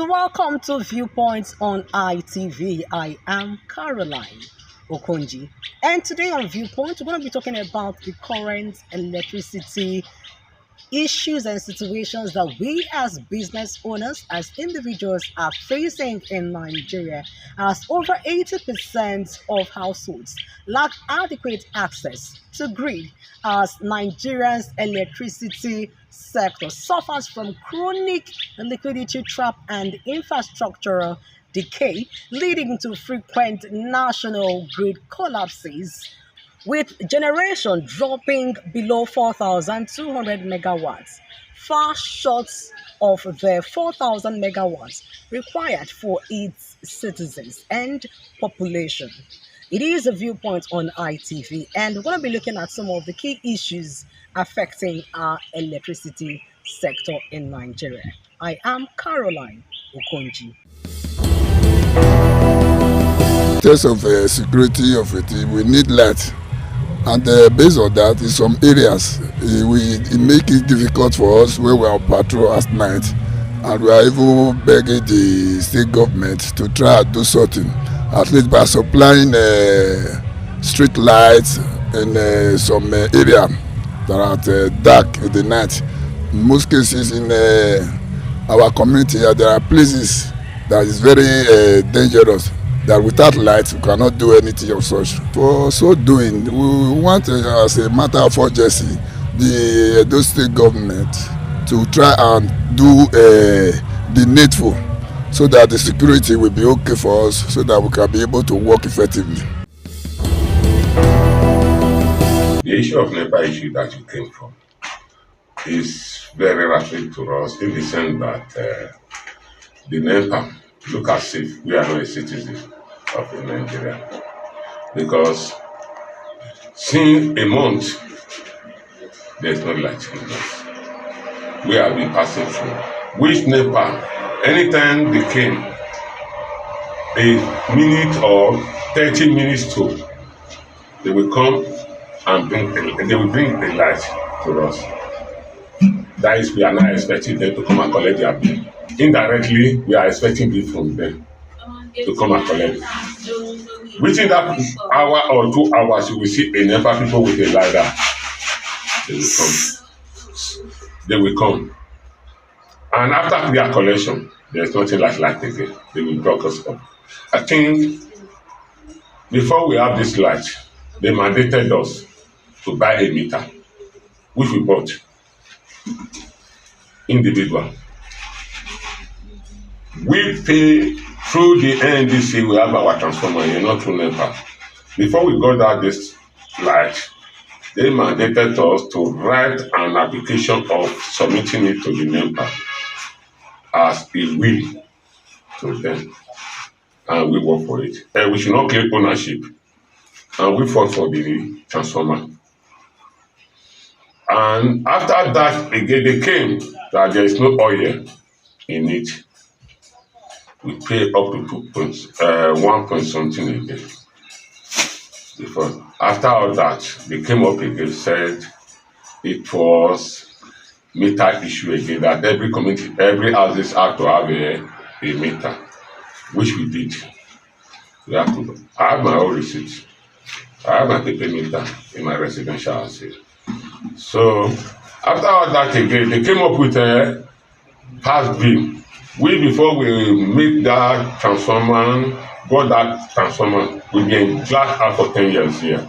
Welcome to Viewpoints on ITV. I am Caroline Okonji, and today on Viewpoint we're going to be talking about the current electricity issues and situations that we as business owners, as individuals, are facing in Nigeria, as over 80% of households lack adequate access to grid, as Nigeria's electricity sector suffers from chronic liquidity trap and infrastructural decay, leading to frequent national grid collapses, with generation dropping below 4,200 megawatts, far short of the 4,000 megawatts required for its citizens and population. It is a Viewpoint on ITV, and we're going to be looking at some of the key issues affecting our electricity sector in Nigeria. I am Caroline Okonji. In terms of security of it, we need light. And based on that, in some areas, it makes it difficult for us when we are on patrol at night. And we are even begging the state government to try and do something, at least by supplying street lights in some area that are dark in the night. In most cases in our community, there are places that is very dangerous, that without light we cannot do anything of such. For so doing, we want, as a matter of urgency, the Edo State government to try and do the needful, so that the security will be okay for us, so that we can be able to work effectively. The issue of NEPA issue that you came from is very rapid to us, in the sense that the NEPA look as if we are not a citizen of Nigeria, because since a month there is no light in us. We have been passing through. Which NEPA, anytime they came, a minute or 30 minutes to, they will come and bring the light to us. That is, we are not expecting them to come and collect their bill. Indirectly, we are expecting bill from them to come and collect it. Within that hour or 2 hours, you will see a number of people with a ladder. They will come. They will come. And after their collection, there is nothing like light again. They will block us up. I think before we have this light, they mandated us to buy a meter, which we bought individual. We pay through the NDC, we have our transformer here, not through NEPA. Before we got out this light, they mandated us to write an application of submitting it to the NEPA as a will to them. And we work for it. We should not claim ownership. And we fought for the transformer. And after that, again, they came that there is no oil in it. We pay up to 1 point something a day. Before, after all that, they came up again, said it was meter issue again, that every community, every houses have to have a meter, which we did. We have to. I have my own receipt. I have my paper meter in my residential house here. So after all that again, they came up with a past bill. We, before we make that transformer, got that transformer, we've been glad out for 10 years here.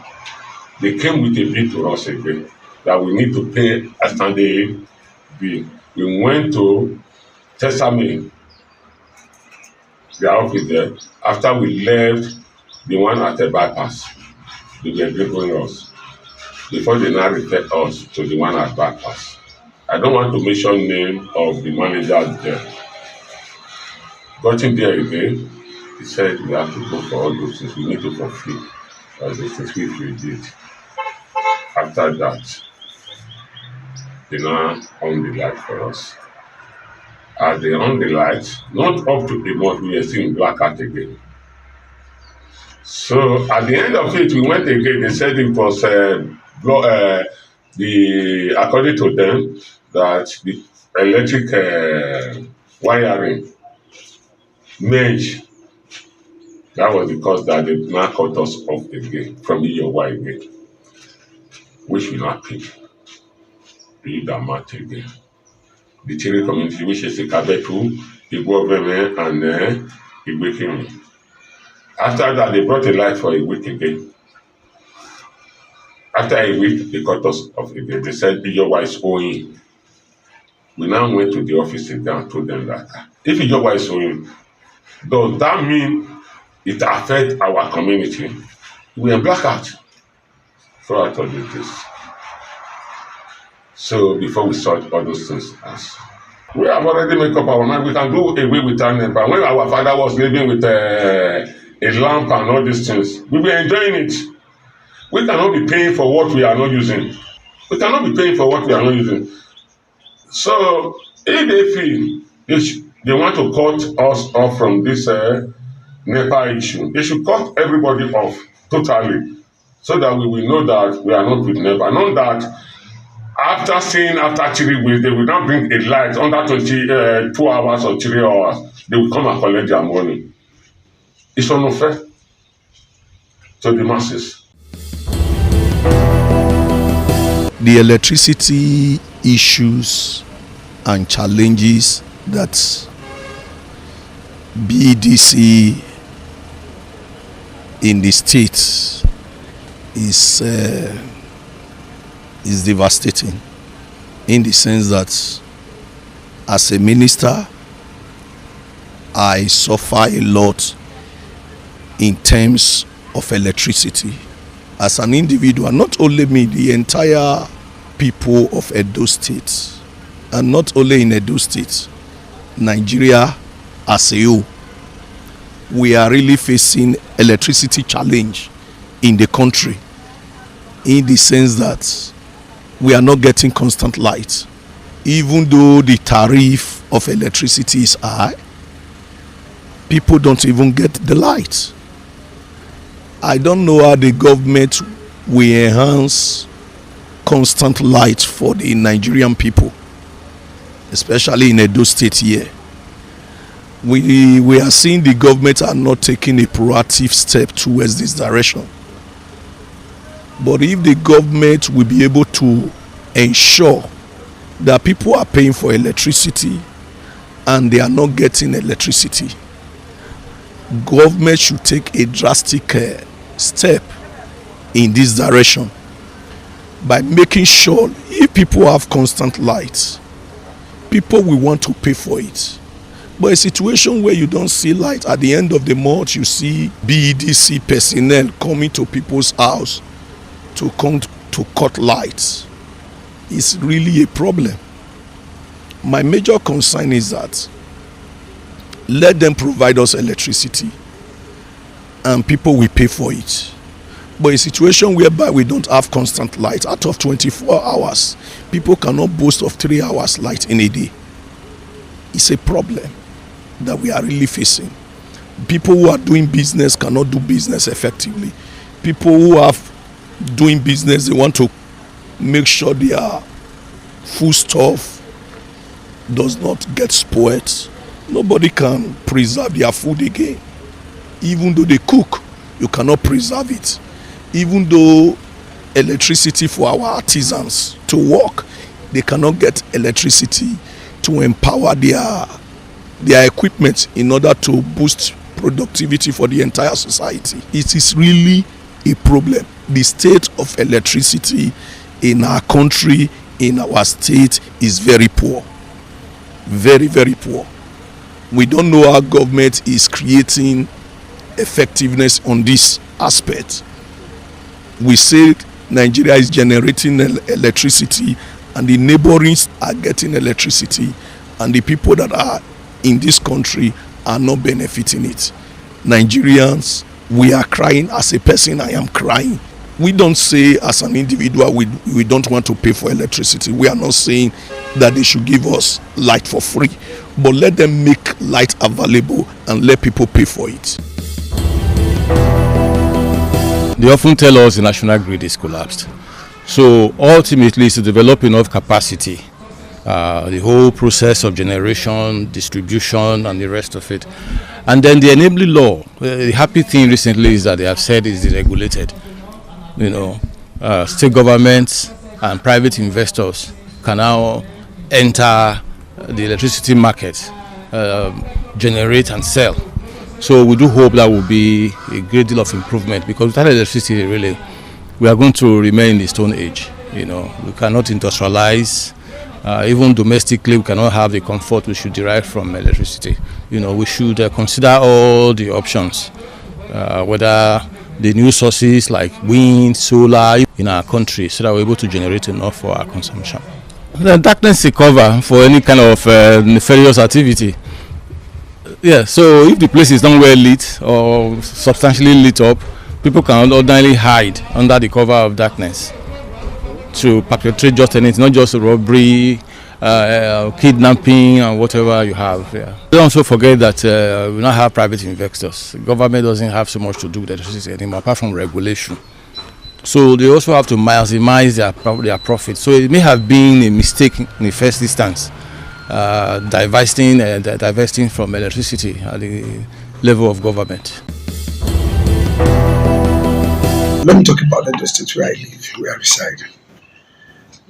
They came with a bill to us again that we need to pay a standing B. We went to Testament, the office there. After we left the one at the bypass, they were delivering us. Before they now refer us to the one at bypass. I don't want to mention name of the manager there. Got in there again, he said we have to go for all those things. We need to fulfill all those things which we did. After that, they now on the light for us. As they on the light, not up to a month, we were still in blackout again. So at the end of it, we went again. They said it was according to them that the electric wiring merge. That was the cause that they now cut us off again from EOY again, which we not pay. Read that matter again. The Chile community, which is the Kabetu, Igbo and Igbo. After that, they brought a light for a week again. After a week, they cut us off again. They said, Ijowa is owing. We now went to the office again and told them that if Ijowa is owing, does that mean it affects our community? We are blackout. So I told you this. So before we sort all those things out, we have already made up our mind. We can go away with our neighbor. When our father was living with a lamp and all these things, we were enjoying it. We cannot be paying for what we are not using. We cannot be paying for what we are not using. So if they feel they want to cut us off from this NEPA issue, they should cut everybody off totally, so that we will know that we are not with NEPA. Not that after 3 weeks, they will not bring a light under 22 hours or 3 hours. They will come and collect their money. It's unfair to the masses. The electricity issues and challenges that BEDC in the state is devastating, in the sense that as a minister, I suffer a lot in terms of electricity. As an individual, not only me, the entire people of Edo State, and not only in Edo State, Nigeria as a whole, we are really facing electricity challenge in the country, in the sense that we are not getting constant light. Even though the tariff of electricity is high, people don't even get the light. I don't know how the government will enhance constant light for the Nigerian people, especially in Edo State here. We are seeing the government are not taking a proactive step towards this direction. But if the government will be able to ensure that people are paying for electricity and they are not getting electricity, government should take a drastic step in this direction by making sure if people have constant light, people will want to pay for it. But a situation where you don't see light, at the end of the month you see BEDC personnel coming to people's house to come to cut lights, is really a problem. My major concern is that let them provide us electricity and people will pay for it. But a situation whereby we don't have constant light, out of 24 hours, people cannot boast of 3 hours light in a day. It's a problem that we are really facing. People who are doing business cannot do business effectively. People who are doing business, they want to make sure their foodstuff does not get spoiled. Nobody can preserve their food again. Even though they cook, you cannot preserve it. Even though electricity for our artisans to work, they cannot get electricity to empower their equipment in order to boost productivity for the entire society. It is really a problem. The state of electricity in our country in our state is very poor. Very, very poor. We don't know how government is creating effectiveness on this aspect. We say Nigeria is generating electricity and the neighboring are getting electricity, and the people that are in this country are not benefiting it. Nigerians, we are crying. As a person, I am crying. We don't say as an individual we don't want to pay for electricity. We are not saying that they should give us light for free, but let them make light available and let people pay for it. They often tell us the national grid is collapsed. So ultimately it's to develop enough capacity, the whole process of generation, distribution and the rest of it. And then the enabling law, the happy thing recently is that they have said is deregulated. You know, state governments and private investors can now enter the electricity market, generate and sell. So we do hope that will be a great deal of improvement, because without electricity, really, we are going to remain in the Stone Age. You know, we cannot industrialize. Even domestically, we cannot have the comfort we should derive from electricity. You know, we should consider all the options, whether the new sources like wind, solar in our country, so that we're able to generate enough for our consumption. The darkness is cover for any kind of nefarious activity. Yeah, so if the place is not well lit or substantially lit up, people can ordinarily hide under the cover of darkness to perpetrate just anything, not just robbery, kidnapping and whatever you have. Yeah. Don't also forget that we now have private investors. The government doesn't have so much to do with electricity anymore, apart from regulation. So they also have to maximize their profit. So it may have been a mistake in the first instance, divesting from electricity at the level of government. Let me talk about the state where I live, where I reside.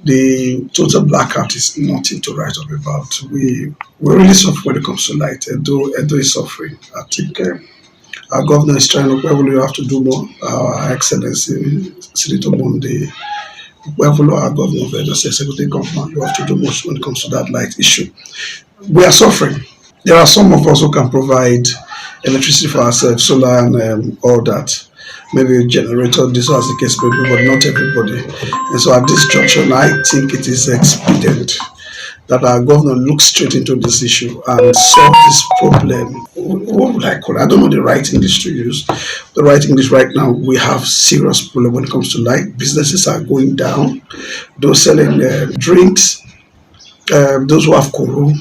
The total blackout is nothing to write up about. We really suffer when it comes to light. Edo is suffering. I think our governor is trying to, we have to do more. Our Excellency, Senator Monday, our governor of Edo, Executive Governor, you have to do more when it comes to that light issue. We are suffering. There are some of us who can provide electricity for ourselves, solar and all that. Maybe a generator, this was the case, but not everybody. And so at this junction, I think it is expedient that our governor looks straight into this issue and solve this problem. What would I call it? I don't know the right English to use. The right English right now, we have serious problem when it comes to light. Businesses are going down. Those selling drinks, those who have koro,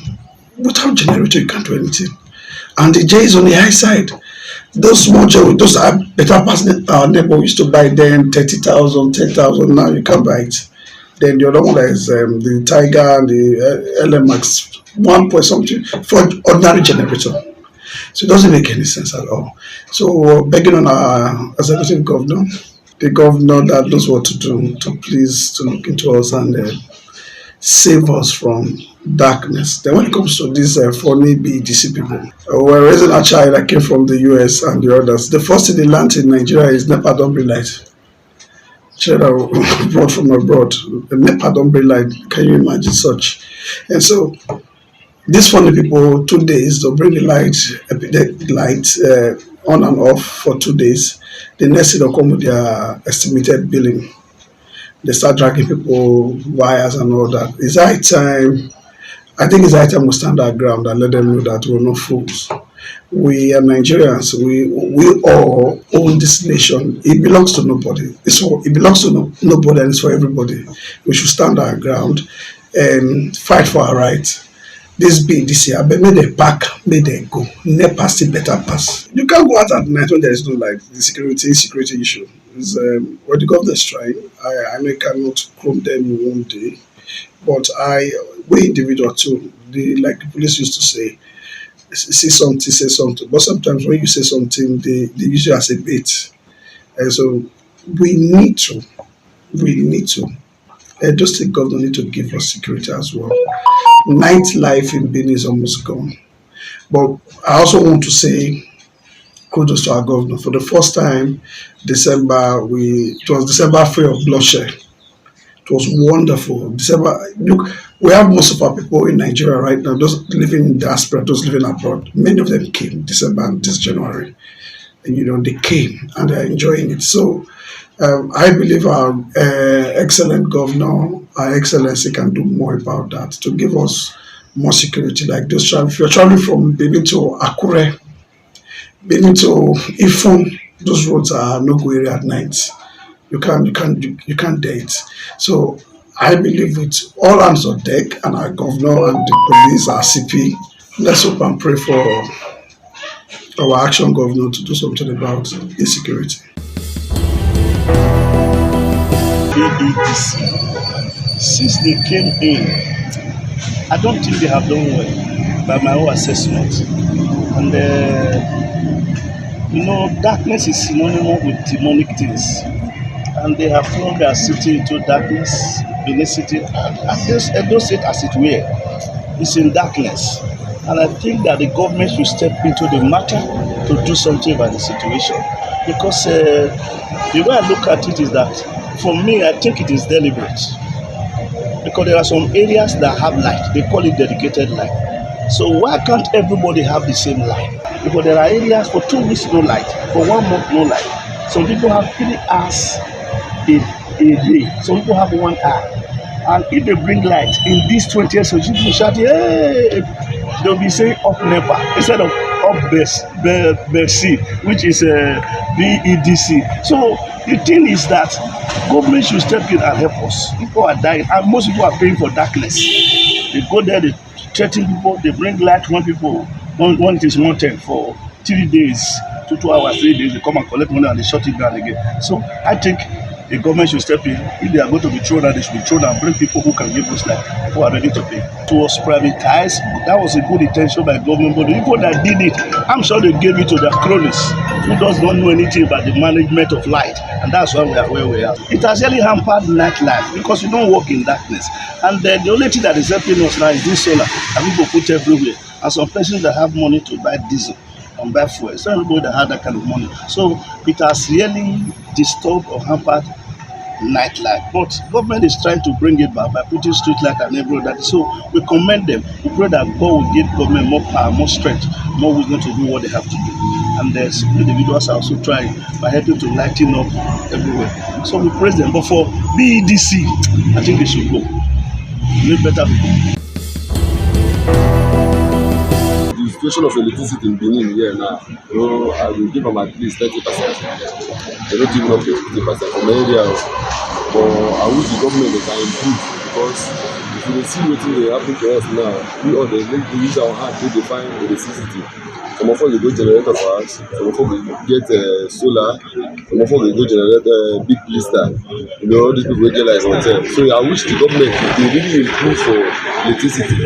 without generator, you can't do anything. And the J is on the high side. Those small jewelry, those are better past our neighbor used to buy then 30,000, 10,000. Now you can't buy it. Then the other one is the Tiger and the LMX 1 point something for ordinary generator. So it doesn't make any sense at all. So begging on our executive governor, the governor that knows what to do, to please to look into us and save us from darkness. Then when it comes to these funny BDC people, we're raising a child that came from the US and the others. The first thing they learned in Nigeria is NEPA don't bring light. Children brought from abroad. The NEPA don't bring light. Can you imagine such? And so these funny people, 2 days, they'll bring the light, on and off for 2 days. The next thing they'll come with their estimated billing. They start dragging people, wires and all that. It's high time. I think it's high time we stand our ground and let them know that we're not fools. We are Nigerians. We all own this nation. It belongs to nobody. It belongs to nobody and it's for everybody. We should stand our ground and fight for our rights. This year, but may they pack, may they go. NEPA still better pass. You can't go out at night when there is no light. The security issue. Is what the government is trying. I know I cannot clone them in one day, but we individual too. Like the police used to say, see something, say something. But sometimes when you say something, they use it as a bait. And so we need to. Edo State government need to give us security as well. Nightlife in Benin is almost gone. But I also want to say kudos to our governor. For the first time, it was December free of bloodshed. It was wonderful. December, look, we have most of our people in Nigeria right now, those living in diaspora, those living abroad. Many of them came December and this January. And, they came and they're enjoying it. So I believe our excellent governor, our excellency can do more about that to give us more security like this. If you're traveling from Benin to Akure, Benin to Ifon, those roads are no-go area at night. You can't date. So I believe with all hands on deck and our governor and the police, our CP, let's hope and pray for our action governor to do something about insecurity. ADC, since they came in, I don't think they have done well by my own assessment. And darkness is synonymous with demonic things. And they have thrown their city into darkness, Benin City, Edo State as it were, is in darkness. And I think that the government should step into the matter to do something about the situation. Because the way I look at it is that, for me, I think it is deliberate. Because there are some areas that have light. They call it dedicated light. So why can't everybody have the same light? Because there are areas for 2 weeks no light, for 1 month no light. Some people have 3 hours a day. Some people have 1 hour. And if they bring light in these 20 years, so people shout, hey, they'll be saying up NEPA instead of up BEDC, which is BEDC. So the thing is that government should step in and help us. People are dying, and most people are paying for darkness. They go there, they threaten people, they bring light when it is wanted for 3 days, 2 hours, 3 days, they come and collect money and they shut it down again. So I think the government should step in. If they are going to be thrown out, they should be thrown out and bring people who can give us light, who are ready to pay. It was privatized. That was a good intention by government, but the people that did it, I'm sure they gave it to their cronies who does not know anything about the management of light, and that's why we are where we are. It has really hampered nightlife because we don't work in darkness, and the only thing that is helping us now is this solar that people put everywhere, and some persons that have money to buy diesel and buy fuel. It's not everybody that had that kind of money, so it has really disturbed or hampered nightlife. But government is trying to bring it back by putting street light and everything. So we commend them. We pray that God will give government more power, more strength, more wisdom to do what they have to do. And the individuals are also trying by helping to lighten up everywhere. So we praise them. But for BEDC, I think they should go. Make better people. The situation of electricity in Benin here now, I will give them at least 30%. They don't even up to 50% from the area. But I wish the government can improve, because if you see what they happen to us now, we use our hand to define electricity. Some of us will go generator for us, some of us will get solar, some of us will go generate big blister. All these people will get like hotel. So I wish the government, if they really improve for electricity,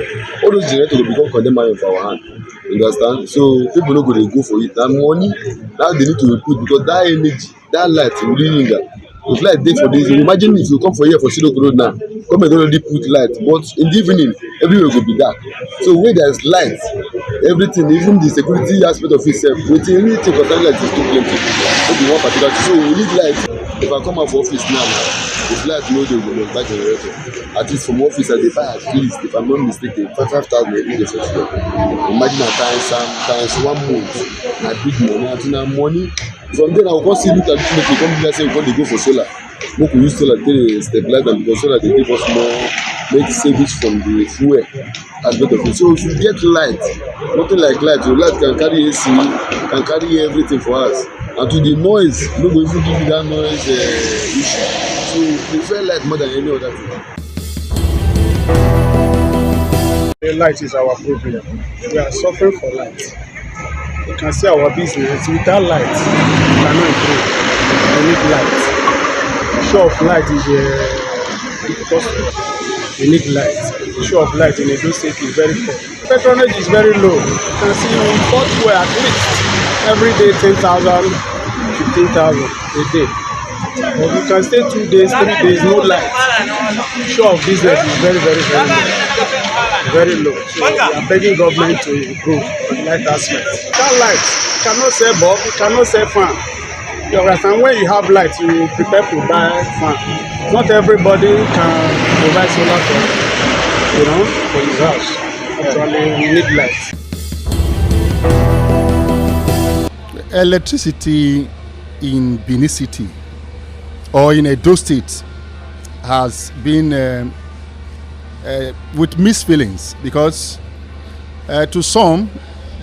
all those generators will become condemned money for our hand. You understand? So people are not going to go for it. And money, now they need to put, because that energy, that light will really need that. If light day for this, imagine if you come for here for Silok Road now, government already put light, but in the evening, everywhere will be dark. So where there is light, everything, even the security aspect of itself, anything concerning light is too plenty. Maybe one particular. So we need light. If I come out for office now, if light no dey, we must buy generator. At least from office, I dey buy at least, if I'm not mistaken, 5,000 every day for sure. Imagine times 1 month, na big money. Until now money. From there, I will see look at it, come here say we want to go for solar. We can use solar to stabilize them, because solar they give us more, make savings from the fuel aspect of it. So if you get light, nothing like light, your light can carry AC, can carry everything for us. And to the noise, no go even give you that noise issue. So we prefer light more than any other thing. The light is our problem. We are suffering for light. You can see our business without light, we cannot improve. We need light. The show of light is because we need light. The show of light in Edo State is very poor. Patronage is very low. You can see we import fuel at least every day 10,000, 15,000 a day. But you can stay 2 days, 3 days, no light. The show of business is very low. Very low. So we are begging government to improve on the light aspect. That light, you cannot sell bulb, you cannot sell fan. You understand? When you have light, you prepare to buy fan. Not everybody can provide solar for his house. Actually, we need light. Electricity in Benin City or in Edo State has been with mixed feelings, because to some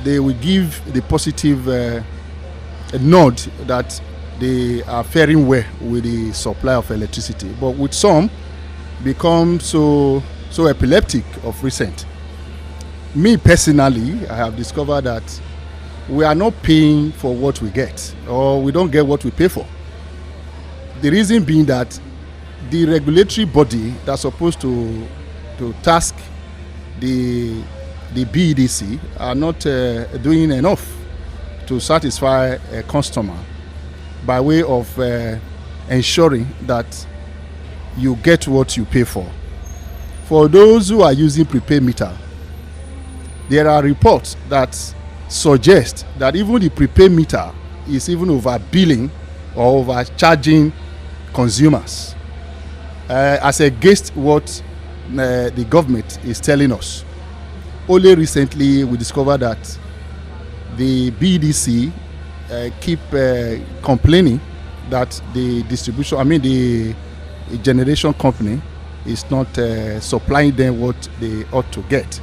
they will give the positive nod that they are faring well with the supply of electricity, but with some become so epileptic of recent. Me personally, I have discovered that we are not paying for what we get, or we don't get what we pay for. The reason being that the regulatory body that's supposed to task the BEDC are not doing enough to satisfy a customer by way of ensuring that you get what you pay for. For those who are using prepaid meter, there are reports that suggest that even the prepaid meter is even overbilling or overcharging consumers, as against what the government is telling us. Only recently we discovered that the BDC keep complaining that the generation company is not supplying them what they ought to get,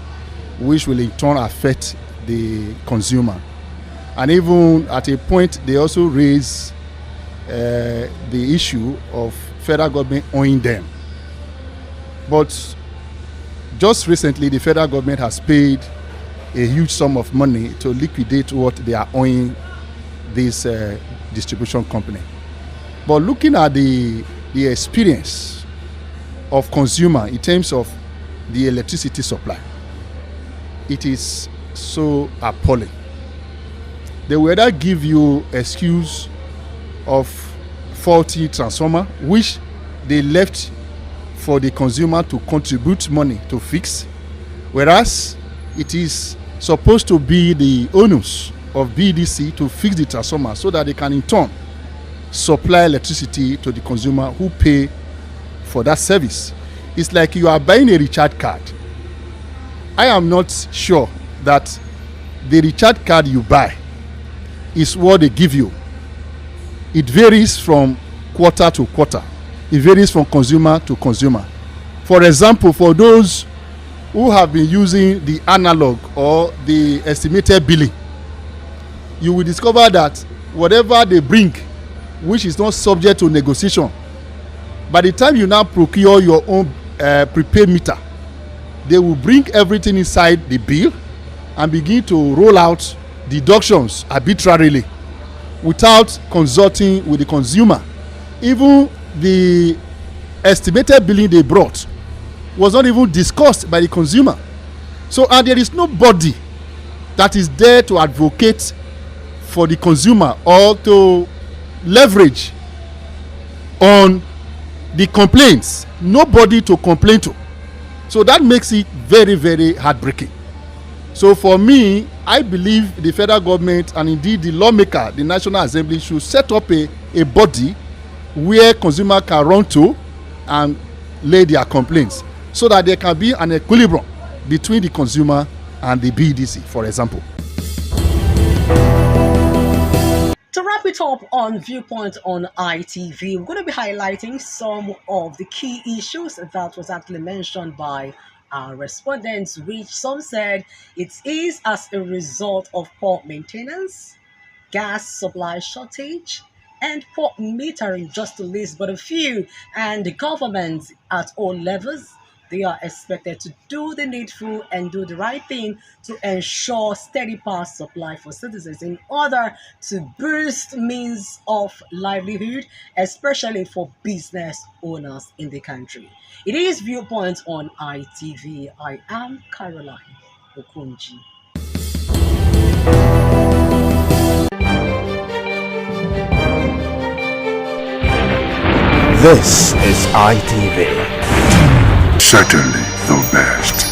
which will in turn affect the consumer. And even at a point they also raise the issue of federal government owing them. But just recently the federal government has paid a huge sum of money to liquidate what they are owing this distribution company. But looking at the experience of consumer in terms of the electricity supply, it is so appalling. They will either give you excuse of faulty transformer, which they left for the consumer to contribute money to fix, whereas it is supposed to be the onus of BDC to fix the transformer so that they can in turn supply electricity to the consumer who pay for that service. It's like you are buying a recharge card. I am not sure that the recharge card you buy is what they give you. It varies from quarter to quarter. It varies from consumer to consumer. For example, for those who have been using the analog or the estimated billing, you will discover that whatever they bring, which is not subject to negotiation, by the time you now procure your own prepaid meter, they will bring everything inside the bill and begin to roll out deductions arbitrarily without consulting with the consumer. Even the estimated billing they brought was not even discussed by the consumer. So there is nobody that is there to advocate for the consumer or to leverage on the complaints. Nobody to complain to. So that makes it very, very heartbreaking. So for me, I believe the federal government and indeed the lawmaker, the National Assembly, should set up a body where consumer can run to and lay their complaints, so that there can be an equilibrium between the consumer and the BDC, for example. To wrap it up on Viewpoint on ITV, we're going to be highlighting some of the key issues that was actually mentioned by our respondents, which some said it is as a result of poor maintenance, gas supply shortage, and poor metering, just to list but a few. And the government at all levels, they are expected to do the needful and do the right thing to ensure steady power supply for citizens in order to boost means of livelihood, especially for business owners in the country. It is Viewpoint on ITV. I am Caroline Okunji. This is ITV. Certainly the best.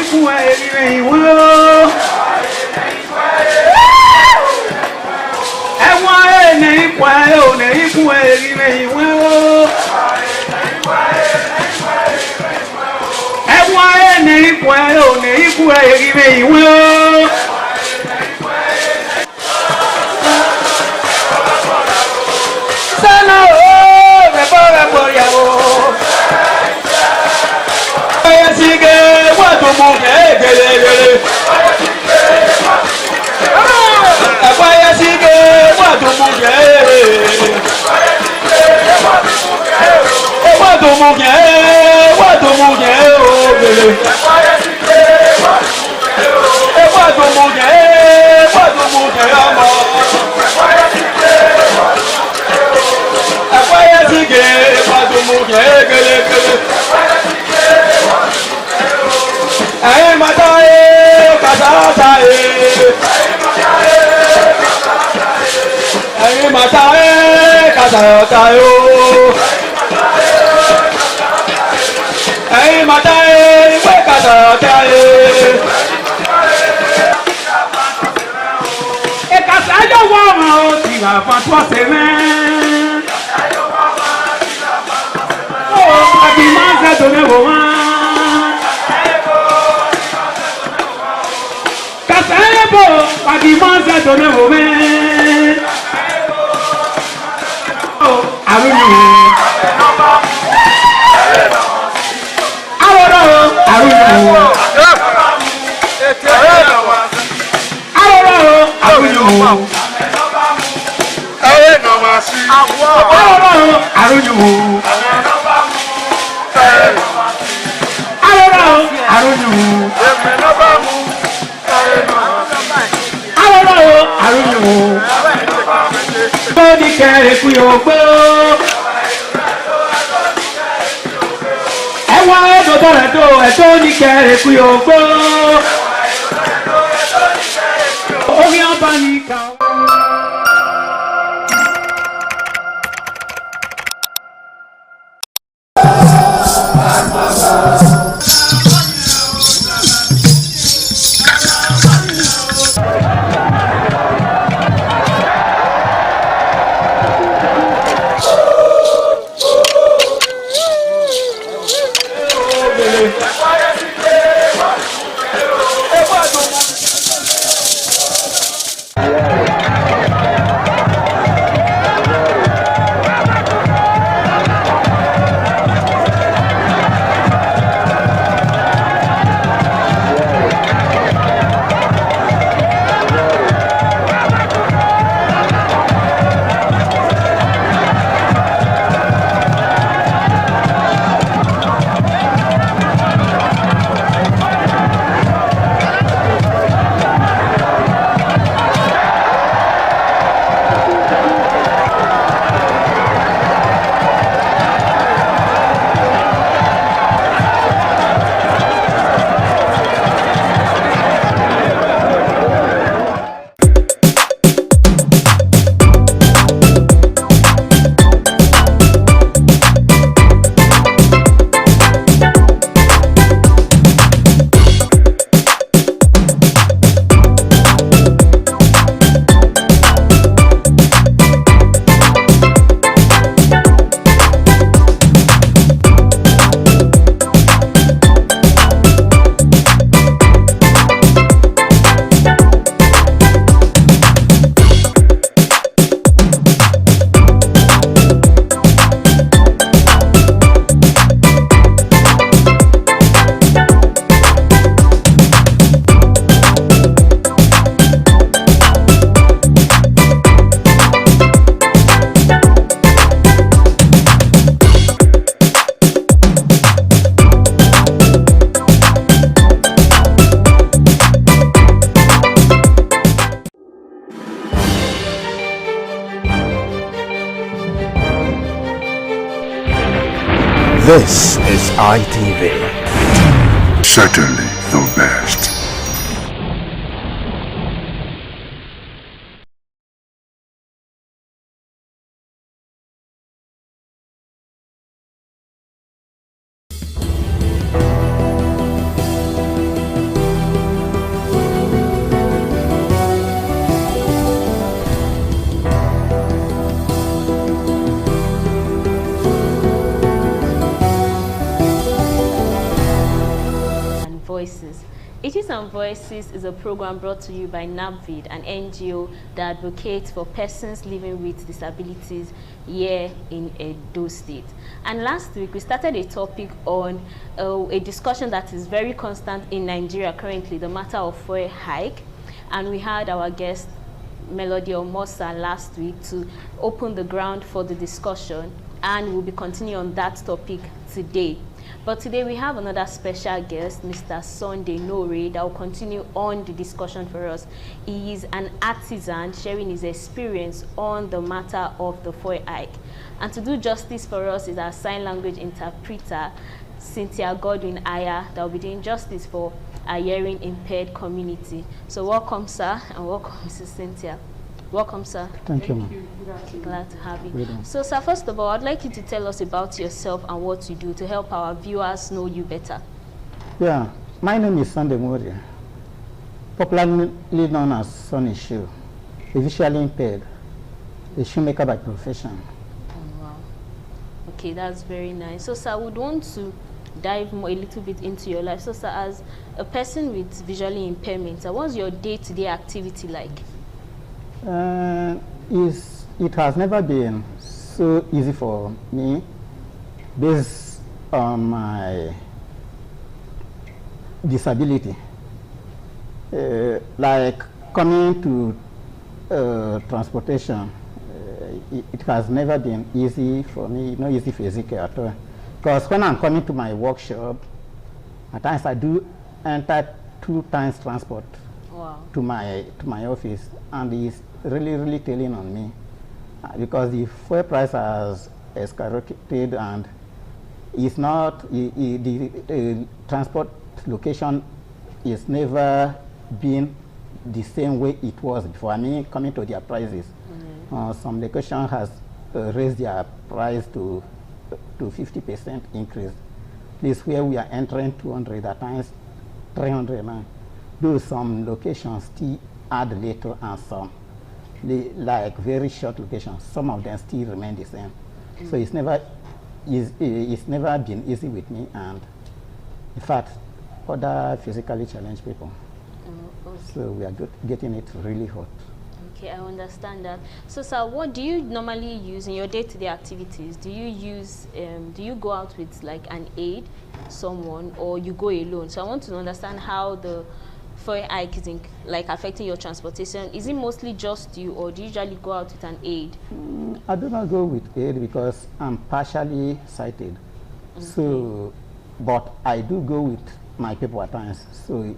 ikú ẹ̀rìnrìn ìwé o. Ẹ̀wọ̀n ẹ̀nà ikú ẹ̀ ò ní ikú ẹ̀rìnrìn ìwé o. Ẹ̀wọ̀n ẹ̀nà ikú ẹ̀ ò ní ikú ẹ̀rìnrìn ìwé o. Sẹ́nà o, rẹ̀bọ̀ yàwó. Ẹ̀yẹ sí ike wọ́n tó mú gẹ́gẹ́gẹ́gẹ́. Ẹ̀fọ́ ẹ̀yẹ sí ike wọ́n tó mú gẹ́gẹ́gẹ́. Wọ́n tó mú gẹ́gẹ́gẹ́ wọ́n tó mú gẹ́gẹ́gẹ́. Wọ́n tó mú gẹ́gẹ́gẹ́ wọ́n tó mú gẹ́gẹ́gẹ́ ọmọ. Ẹ̀fọ́ ẹ̀yẹ sí ike wọ́n tó mú gẹ́gẹ́gẹ́. Ẹ̀yin mata ye kasata ye. Ẹ̀yin mata ye kasata yo. Ẹ̀yin mata ye ìwé kasata ye. Ìkàsá yóò wọ ọ̀ràn o ti wà fún àtúwọ̀sẹ̀ mẹ́. Ó àbí máa ń fẹ́ tó mẹ́wọ̀ wá. Kasayebo pagi manza done wome. Oh, arunu. Aworo arunu. Aworo arunu. Aworo arunu. Aworo arunu. Arúgbó tó ní kẹrẹ kú yóò gbó. Ẹ̀wọ̀n ẹ̀dọ̀tọ̀ rẹ̀ tó ẹ̀tọ́ ní kẹrẹ kú yóò gbó. Orí ọba ní ká. This is ITV. Certainly the best. Ages and Voices is a program brought to you by NAPVID, an NGO that advocates for persons living with disabilities here in Edo State. And last week, we started a topic on a discussion that is very constant in Nigeria currently, the matter of fuel hike. And we had our guest, Melody Omosa, last week to open the ground for the discussion, and we'll be continuing on that topic today. But today we have another special guest, Mr. Sunday Nore, that will continue on the discussion for us. He is an artisan sharing his experience on the matter of the fuel hike. And to do justice for us is our sign language interpreter, Cynthia Godwin Aya, that will be doing justice for our hearing impaired community. So welcome, sir, and welcome, Mrs. Cynthia. Welcome, sir. Thank you, ma'am. Glad to have you. So, sir, first of all, I'd like you to tell us about yourself and what you do to help our viewers know you better. Yeah, my name is Sunday Nore, popularly known as Sonny Shoe, a visually impaired, a shoemaker by profession. Oh, wow. Okay, that's very nice. So, sir, I would want to dive more a little bit into your life. So, sir, as a person with visually impairment, what's your day-to-day activity like? It has never been so easy for me based on my disability. Like coming to transportation, it has never been easy for me, not easy physically at all. Because when I'm coming to my workshop, at times I do enter 2 times transport. Wow. to my office, and it's really telling on me because the fuel price has skyrocketed, and it's not the transport location is never been the same way it was before. I mean, coming to their prices, some location has raised their price to 50% increase. This where we are entering 200 at times 300 now. Though some locations still add later, and some like very short locations, some of them still remain the same. So it's never been easy with me, and in fact other physically challenged people. Okay. So we are getting it really hot. Okay, I understand that. So, sir, what do you normally use in your day-to-day activities? Do you use, do you go out with like an aide, someone, or you go alone? So I want to understand how the fuel hike is like affecting your transportation. Is it mostly just you, or do you usually go out with an aide? I do not go with aide because I'm partially sighted. Okay. So, but I do go with my people at times. So,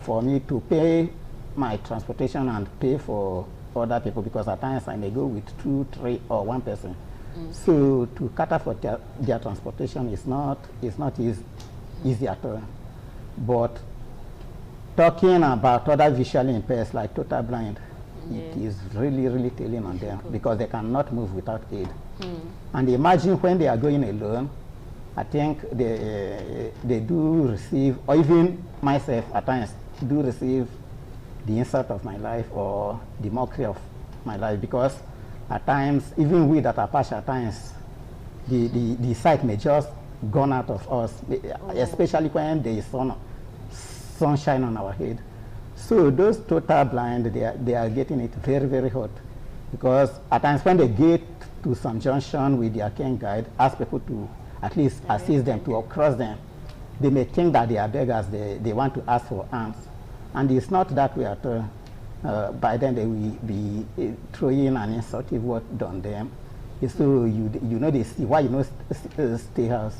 for me to pay my transportation and pay for other people, because at times I may go with 2, 3, or 1 person. So to cater for their transportation is not easy at all. But talking about other visually impaired like total blind, it is really telling on them because they cannot move without aid. And imagine when they are going alone, I think they do receive, or even myself at times do receive the insult of my life or the mockery of my life, because at times, even we that are partial, at times, the sight may just gone out of us, especially when there is sunshine on our head. So those total blind, they are getting it very hot, because at times when they get to some junction with their cane guide, ask people to at least assist them to cross them, they may think that they are beggars, they want to ask for alms. And it's not that way at all. By then they will be throwing an insultive word on them. So you know they see why you know stay house.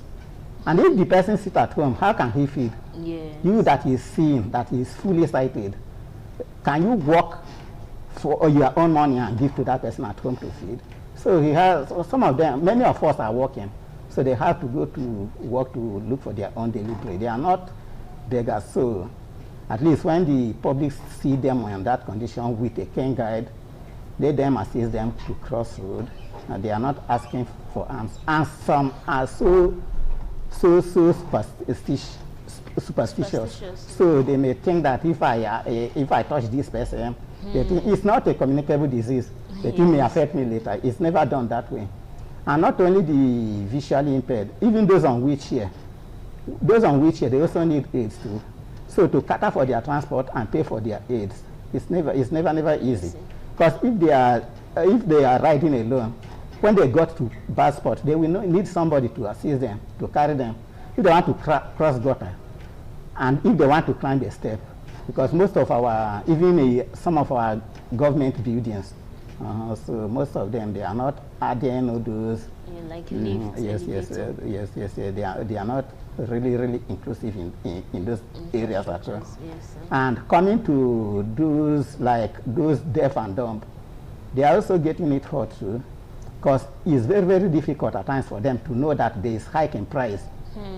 And if the person sits at home, how can he feed? Yes. You that is seeing, that is fully sighted, can you work for your own money and give to that person at home to feed? So he has, some of them, many of us are working, so they have to go to work to look for their own daily bread. They are not beggars. So at least when the public see them in that condition with a cane guide, let them assist them to cross road. They are not asking for alms. And some are so superstitious. So they may think that if I touch this person, they think it's not a communicable disease. They think may affect me later. It's never done that way. And not only the visually impaired, even those on wheelchair, those on wheelchair, they also need aids too. So to cater for their transport and pay for their aids, it's never easy. Because if they are riding alone, when they got to bad spot, they will need somebody to assist them, to carry them. If they want to cross gutter, and if they want to climb a step, because most of our, even some of our government buildings, so most of them, they are not adding all those. Like yes, they are not really inclusive in those areas at all. Yes, and coming to those deaf and dumb, they are also getting it hard too, because it's very difficult at times for them to know that there is hike in price,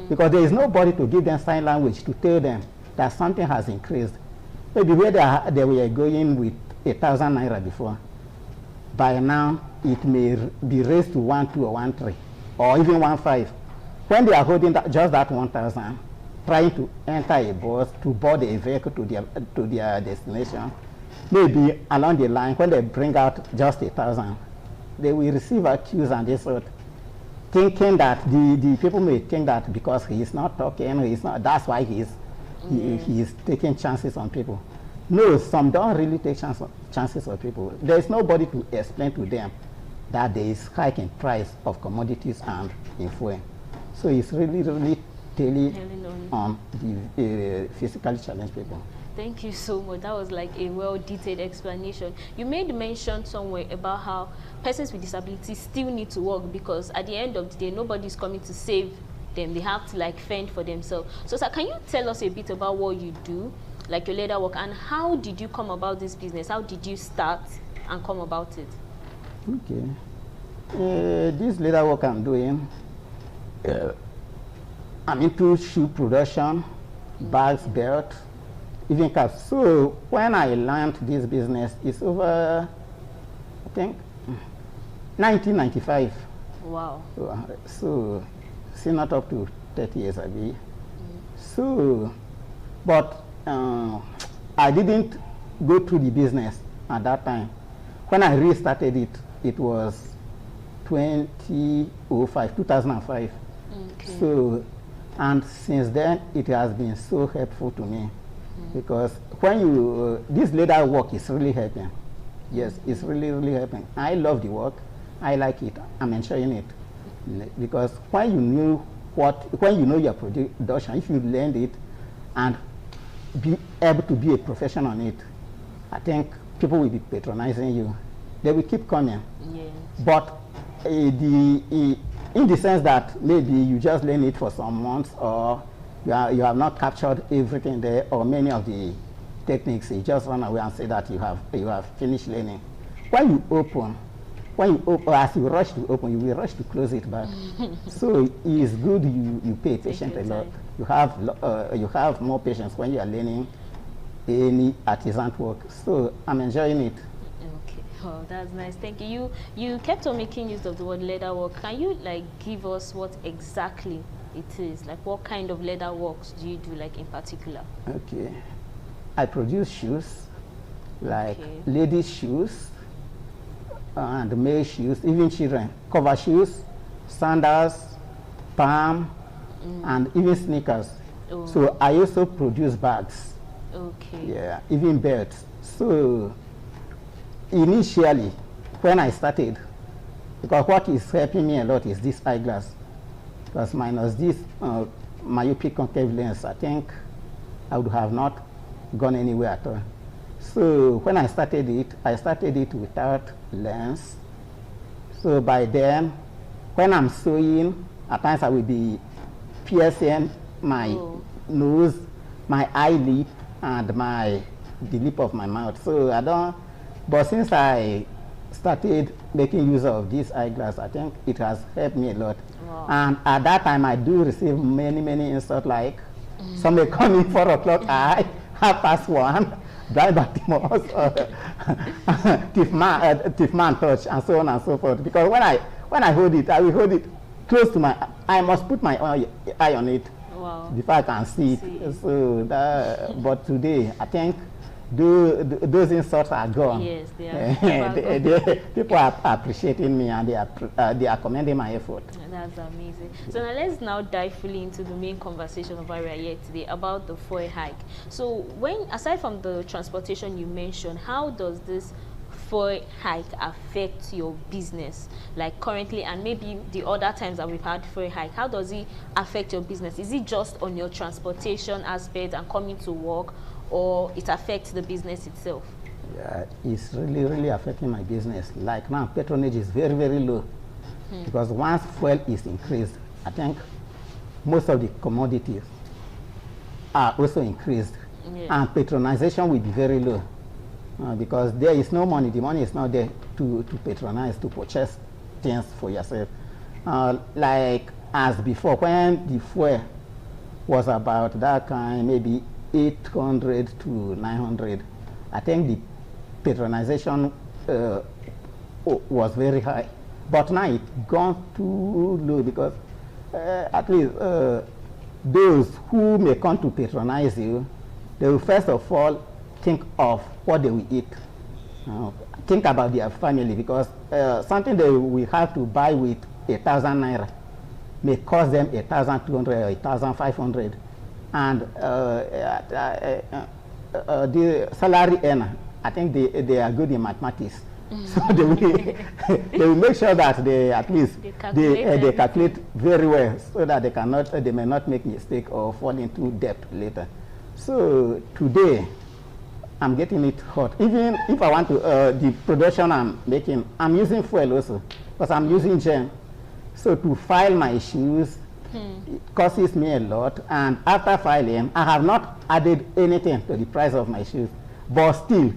because there is nobody to give them sign language to tell them that something has increased. Maybe where they were going with 1,000 naira before, by now it may be raised to 1,200 or 1,300 or even 1,500. When they are holding just that 1,000, trying to enter a bus to board a vehicle to their destination, maybe along the line when they bring out just 1,000, they will receive accuse and this sort, thinking that the people may think that because he is not talking, that's why he is taking chances on people. No, some don't really take chances on people. There is nobody to explain to them that there is hike in price of commodities and in fuel. So it's really telling on the physically challenged people. Thank you so much. That was like a well-detailed explanation. You made mention somewhere about how persons with disabilities still need to work, because at the end of the day, nobody's coming to save them. They have to like fend for themselves. So sir, can you tell us a bit about what you do, like your leather work, and how did you come about this business? How did you start and come about it? Okay. This leather work I'm doing, I'm into shoe production, bags, belt, even caps. So when I learned this business, it's over, I think, 1995. Wow. So still not up to 30 years ago. So, but I didn't go through the business at that time. When I restarted it, it was 2005. Okay. So, and since then, it has been so helpful to me, because when you, this leather work is really helping. Yes, it's really helping. I love the work. I like it. I'm enjoying it, because when you know your production, if you learn it and be able to be a professional on it, I think people will be patronizing you. They will keep coming. Yes. But in the sense that maybe you just learn it for some months, or you have not captured everything there, or many of the techniques, you just run away and say that you have finished learning. When you open, as you rush to open, you will rush to close it back. So it's good you pay attention a lot. You have more patience when you are learning any artisan work. So I'm enjoying it. Okay. Oh, that's nice. Thank you. You kept on making use of the word leather work. Can you like give us what exactly it is? Like what kind of leather works do you do, like in particular? Okay. I produce shoes, like ladies' shoes, and male shoes, even children, cover shoes, sandals, palm, and even sneakers. Oh. So I also produce bags. Okay. Yeah, even belts. So initially, when I started, because what is helping me a lot is this eyeglass, because minus this myopic concave lens, I think I would have not gone anywhere at all. So when I started it without lens. So by then, when I'm sewing, at times I will be piercing my nose, my eyelid, and the lip of my mouth. So I don't, but since I started making use of this eyeglass, I think it has helped me a lot. Wow. And at that time, I do receive many insults, like some may come in 4 o'clock, 1:30, blind Bartimaeus, thief man touch, and so on and so forth. Because when I hold it, I will hold it close to my, I must put my eye on it. Wow. Before I can see it. So but today, I think those insults are gone. Yes, they are. People are appreciating me, and they are commending my effort. That's amazing. So now let's now dive fully into the main conversation of why we are here today about the fuel hike. So aside from the transportation you mentioned, how does this fuel hike affect your business, like currently, and maybe the other times that we've had fuel hike? How does it affect your business? Is it just on your transportation aspect and coming to work, or it affects the business itself? Yeah, it's really affecting my business. Like now, patronage is very low, because once fuel is increased, I think most of the commodities are also increased, and patronization will be very low. Because there is no money, the money is not there to patronize, to purchase things for yourself. Like as before, when the fuel was about that kind, maybe 800 to 900, I think the patronization was very high. But now it's gone too low, because at least those who may come to patronize you, they will first of all think of what they will eat. Think about their family, because something they will have to buy with 1,000 naira may cost them 1,200 or 1,500, and the salary earner, I think they are good in mathematics. So they will make sure that they at least they calculate very well, so that they may not make mistake or fall into debt later. So today, I'm getting it hot. Even if I want to, the production I'm making, I'm using fuel also, because I'm using gem. So to file my shoes, it costs me a lot. And after filing, I have not added anything to the price of my shoes. But still,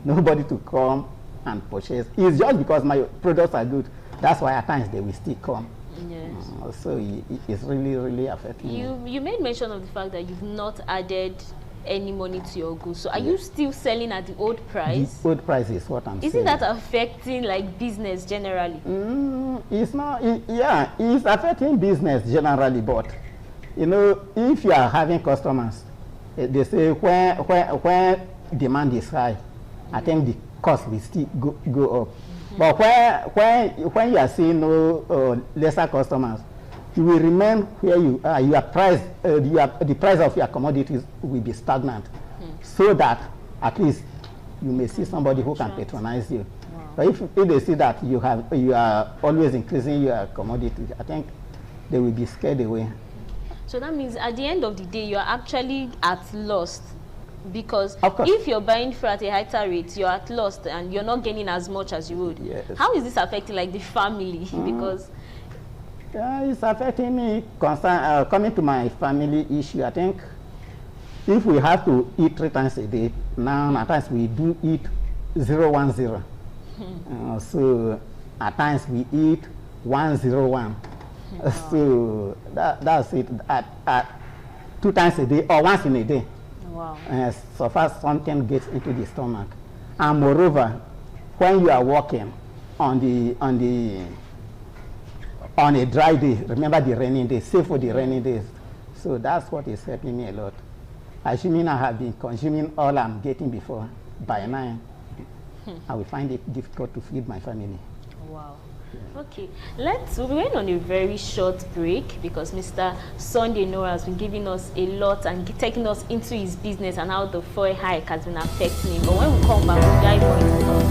nobody to come and purchase. It's just because my products are good. That's why at times they will still come. Yes. So it's really affecting me. You made mention of the fact that you've not added any money to your goods. So are you still selling at the old price? The old price is what I'm saying. Isn't that affecting like business generally? It's not. It's affecting business generally, but you know, if you are having customers, they say when demand is high, I think the cost will still go up. But when you are seeing lesser customers, you will remain where you are. Your price, the price of your commodities will be stagnant, so that at least you may see somebody who can patronize you. Wow. But if they see that you are always increasing your commodities, I think they will be scared away. So that means at the end of the day, you are actually at loss, because if you're buying fuel at a higher rate, you're at loss and you're not gaining as much as you would. Yes. How is this affecting like the family? Because it's affecting me. Coming to my family issue, I think if we have to eat 3 times a day, now at times we do eat 010. So at times we eat 101. So that's it. At 2 times a day or once in a day. Wow. So far something gets into the stomach. And moreover, when you are walking on a dry day, remember the rainy days, save for the rainy days. So that's what is helping me a lot. Assuming I have been consuming all I'm getting before, by 9, I will find it difficult to feed my family. Wow. Okay, we're going on a very short break, because Mr. Sunday Nora has been giving us a lot and taking us into his business and how the fuel hike has been affecting him. But when we come back, we'll dive more into that.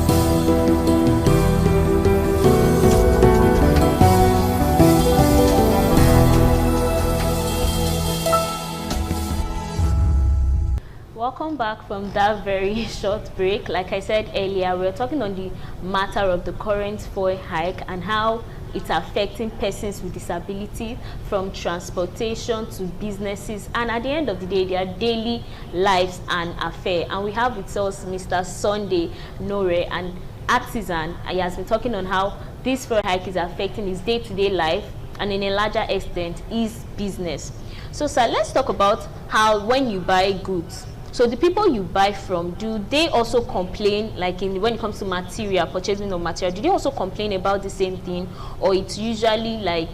Welcome back from that very short break. Like I said earlier, we're talking on the matter of the current fuel hike and how it's affecting persons with disability, from transportation to businesses, and at the end of the day, their daily lives and affairs. And we have with us Mr. Sunday Nore, an artisan. He has been talking on how this fuel hike is affecting his day-to-day life and in a larger extent his business. So sir, let's talk about how when you buy goods, so the people you buy from, do they also complain, like when it comes to material, purchasing of material, do they also complain about the same thing, or it's usually like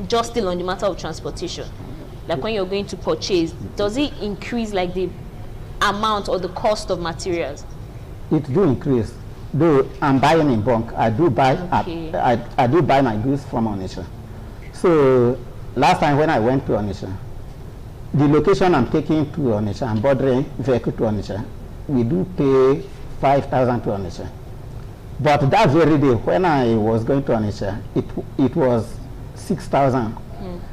just still on the matter of transportation? Like when you're going to purchase, does it increase like the amount or the cost of materials? It do increase. Though I'm buying in bulk, I do buy I do buy my goods from Onitsha. So last time when I went to Onitsha, the location I'm taking to Onitsha, I'm bordering vehicle to Onitsha, we do pay 5,000 to Onitsha. But that very day when I was going to Onitsha, it was 6,000.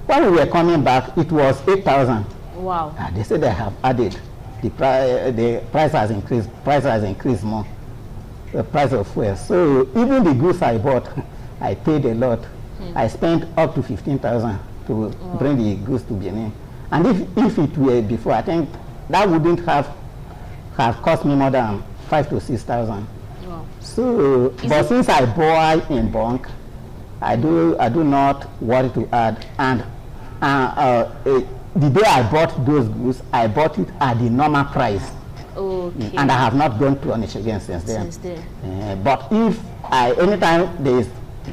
When we were coming back, it was 8,000. Wow. They said they have added. The price has increased. Price has increased more. The price of fuel. So even the goods I bought, I paid a lot. I spent up to 15,000 to bring the goods to Benin. And if it were before, I think that wouldn't have cost me more than 5,000 to 6,000. Wow. So, but since I buy in bulk, I do not worry to add. And the day I bought those goods, I bought it at the normal price. Okay. And I have not gone to Onitsha again since then. But if anytime there is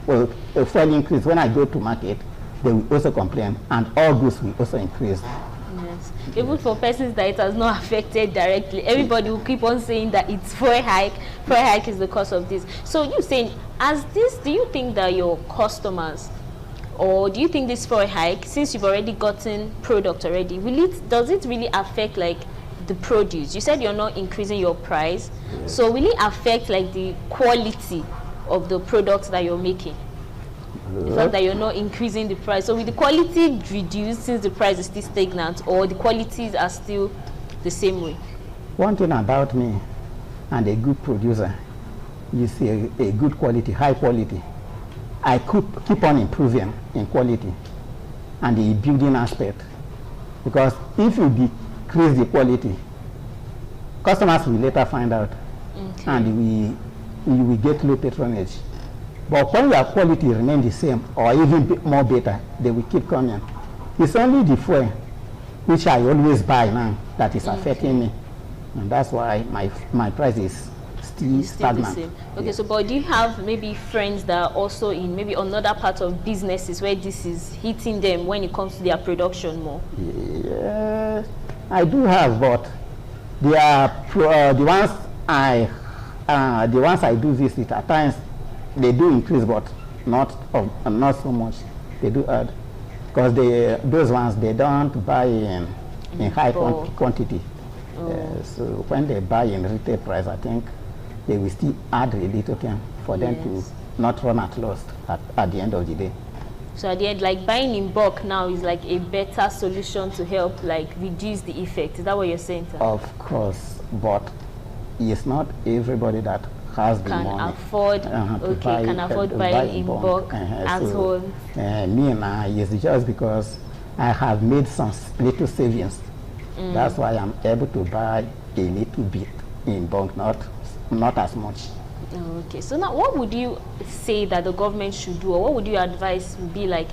a fuel increase, when I go to market, they will also complain, and all goods will also increase. Yes. Even for persons that it has not affected directly, everybody will keep on saying that it's fuel hike. Fuel hike is the cause of this. So you saying, do you think that your customers, or do you think this fuel hike, since you've already gotten product already, does it really affect like the produce? You said you're not increasing your price, so will it affect like the quality of the products that you're making? The fact that you're not increasing the price, so will the quality reduce since the price is still stagnant, or the qualities are still the same way? One thing about me and a good producer is a good quality, high quality. I could keep on improving in quality and the building aspect, because if you decrease the quality, customers will later find out, and we will get low patronage. But when your quality remains the same or even more better, they will keep coming. It's only the fuel, which I always buy now, that is affecting me, and that's why my price is still stagnant. The same. Okay, so but do you have maybe friends that are also in maybe another part of businesses where this is hitting them when it comes to their production more? Yeah, I do have, but they are the ones I do visit at times. They do increase, but not so much. They do add, because those ones they don't buy in high quantity. So when they buy in retail price, I think they will still add a little thing for them to not run at loss at the end of the day. So at the end, like buying in bulk now is like a better solution to help like reduce the effect. Is that what you're saying, sir? Of course, but it's not everybody that has the money. Can afford buying in bulk at home. Me now, it's just because I have made some little savings. That's why I'm able to buy a little bit in bulk, not as much. Okay, so now what would you say that the government should do, or what would you advise would be like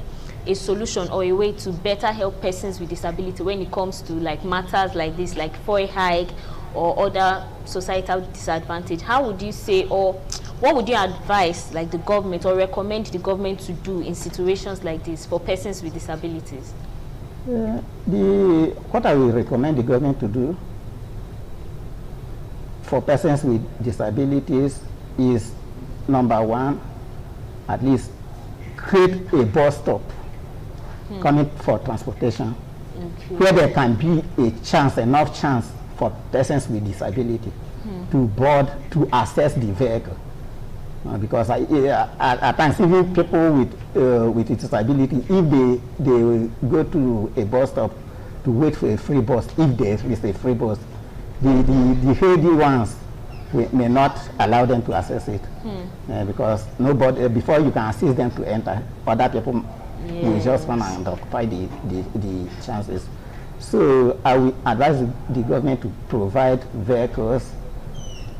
a solution or a way to better help persons with disability when it comes to like matters like this, like fuel hike or other societal disadvantage? How would you say, or what would you advise like the government or recommend the government to do in situations like this for persons with disabilities? What I will recommend the government to do for persons with disabilities is, number one, at least create a bus stop coming for transportation, where there can be enough chance for persons with disability to board, to access the vehicle. Because at times, even people with disability, if they go to a bus stop to wait for a free bus, if there is a free bus, the healthy ones may not allow them to access it, because nobody, before you can assist them to enter, other people will just come and occupy the chances. So I will advise the government to provide vehicles,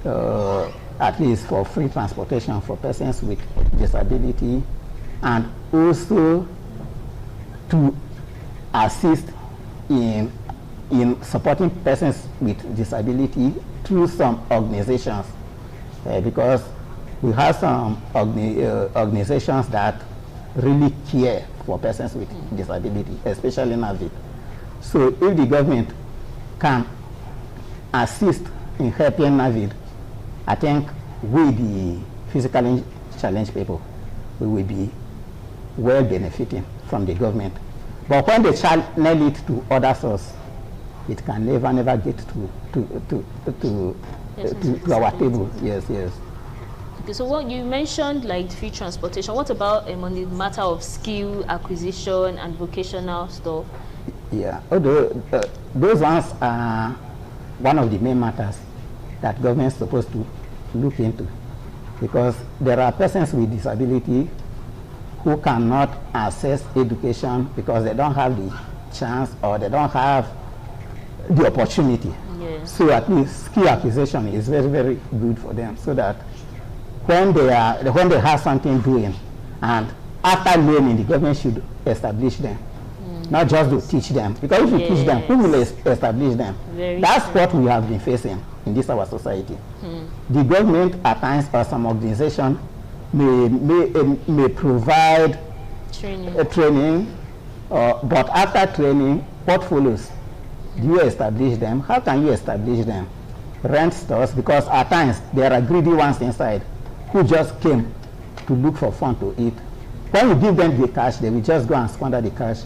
at least for free transportation for persons with disability, and also to assist in supporting persons with disability through some organizations, because we have some organizations that really care for persons with disability, especially NAVID. So if the government can assist in helping NAVID, I think we, the physically challenged people, we will be well benefiting from the government. But when they channel it to other sources, it can never get to our table. Yes. Okay, so what you mentioned, like free transportation, what about on the matter of skill acquisition and vocational stuff? Yeah, although those ones are one of the main matters that government is supposed to look into, because there are persons with disability who cannot access education because they don't have the chance or they don't have the opportunity. Yes. So at least skill acquisition is very good for them, so that when they have something doing, and after learning, the government should establish them, not just to teach them. Because if you teach them, who will establish them? That's what we have been facing in this our society. The government at times or some organization may provide training, but after training, what follows? Do you establish them? How can you establish them? Rent stores, because at times there are greedy ones inside who just came to look for fun to eat. When you give them the cash, they will just go and squander the cash,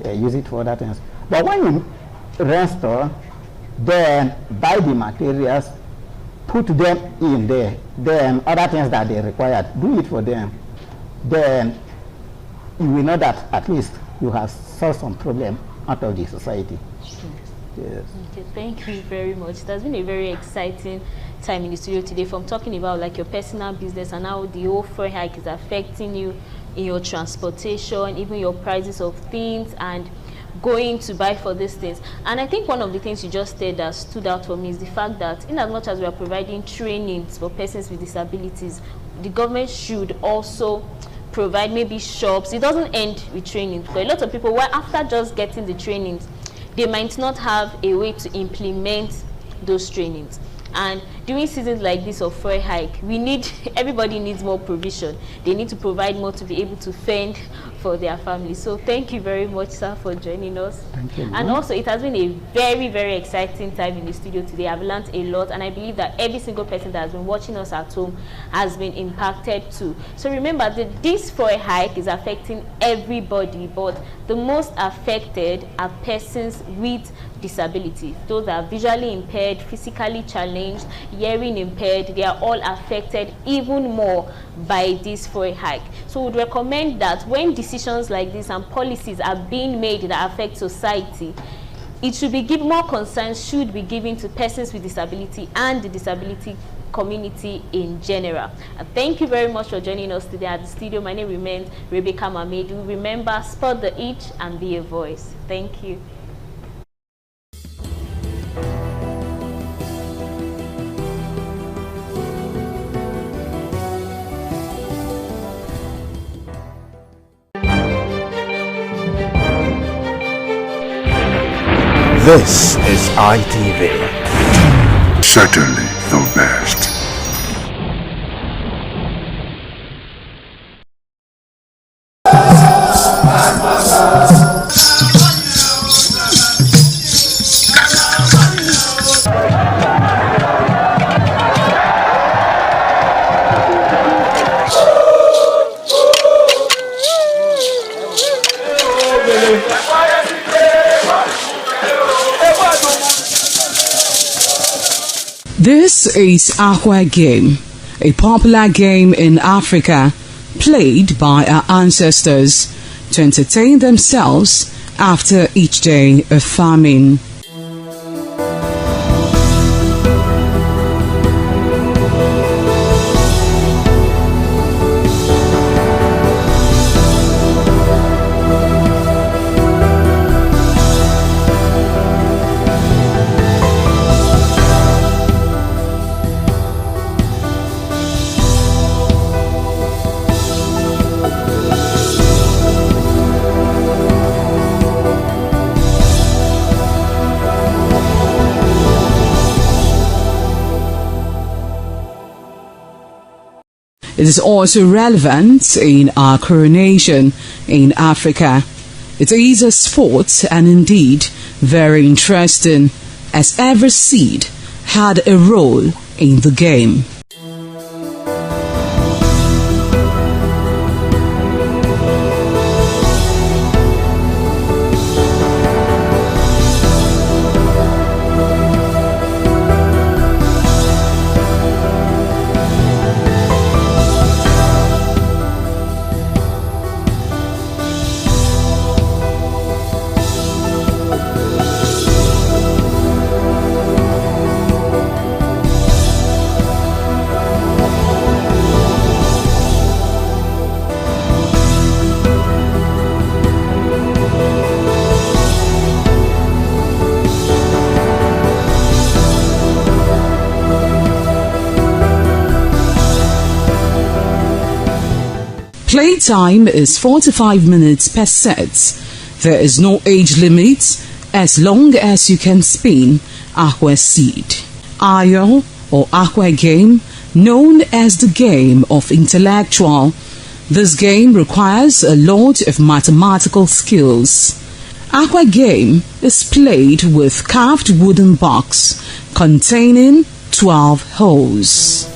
use it for other things. But when you rent store, then buy the materials, put them in there, then other things that they require, do it for them, then you will know that at least you have solved some problem out of the society. Yes. Okay, thank you very much. It has been a very exciting time in the studio today, from talking about like your personal business and how the whole fuel hike is affecting you in your transportation, even your prices of things and going to buy for these things. And I think one of the things you just said that stood out for me is the fact that in as much as we are providing trainings for persons with disabilities, the government should also provide maybe shops. It doesn't end with training, because a lot of people, well, after just getting the trainings, they might not have a way to implement those trainings. And during seasons like this of fuel hike, everybody needs more provision. They need to provide more to be able to fend for their families. So thank you very much, sir, for joining us. Thank you. And also, it has been a very exciting time in the studio today. I've learned a lot, and I believe that every single person that has been watching us at home has been impacted too. So remember that this fuel hike is affecting everybody, but the most affected are persons with disability. Those that are visually impaired, physically challenged, hearing impaired, they are all affected even more by this fuel hike. So we would recommend that when decisions like this and policies are being made that affect society, it should be given, more concern should be given to persons with disability and the disability community in general. And thank you very much for joining us today at the studio. My name remains Rebecca Mamedu. Remember, spot the itch and be a voice. Thank you. This is ITV. Certainly the best. This is Aqua Game, a popular game in Africa played by our ancestors to entertain themselves after each day of farming. It is also relevant in our coronation in Africa. It is a sport and indeed very interesting, as every seed had a role in the game. Playtime is 45 minutes per set. There is no age limit as long as you can spin Aqua Seed. Ayo or Aqua game, known as the game of intellectual. This game requires a lot of mathematical skills. Aqua game is played with carved wooden box containing 12 holes.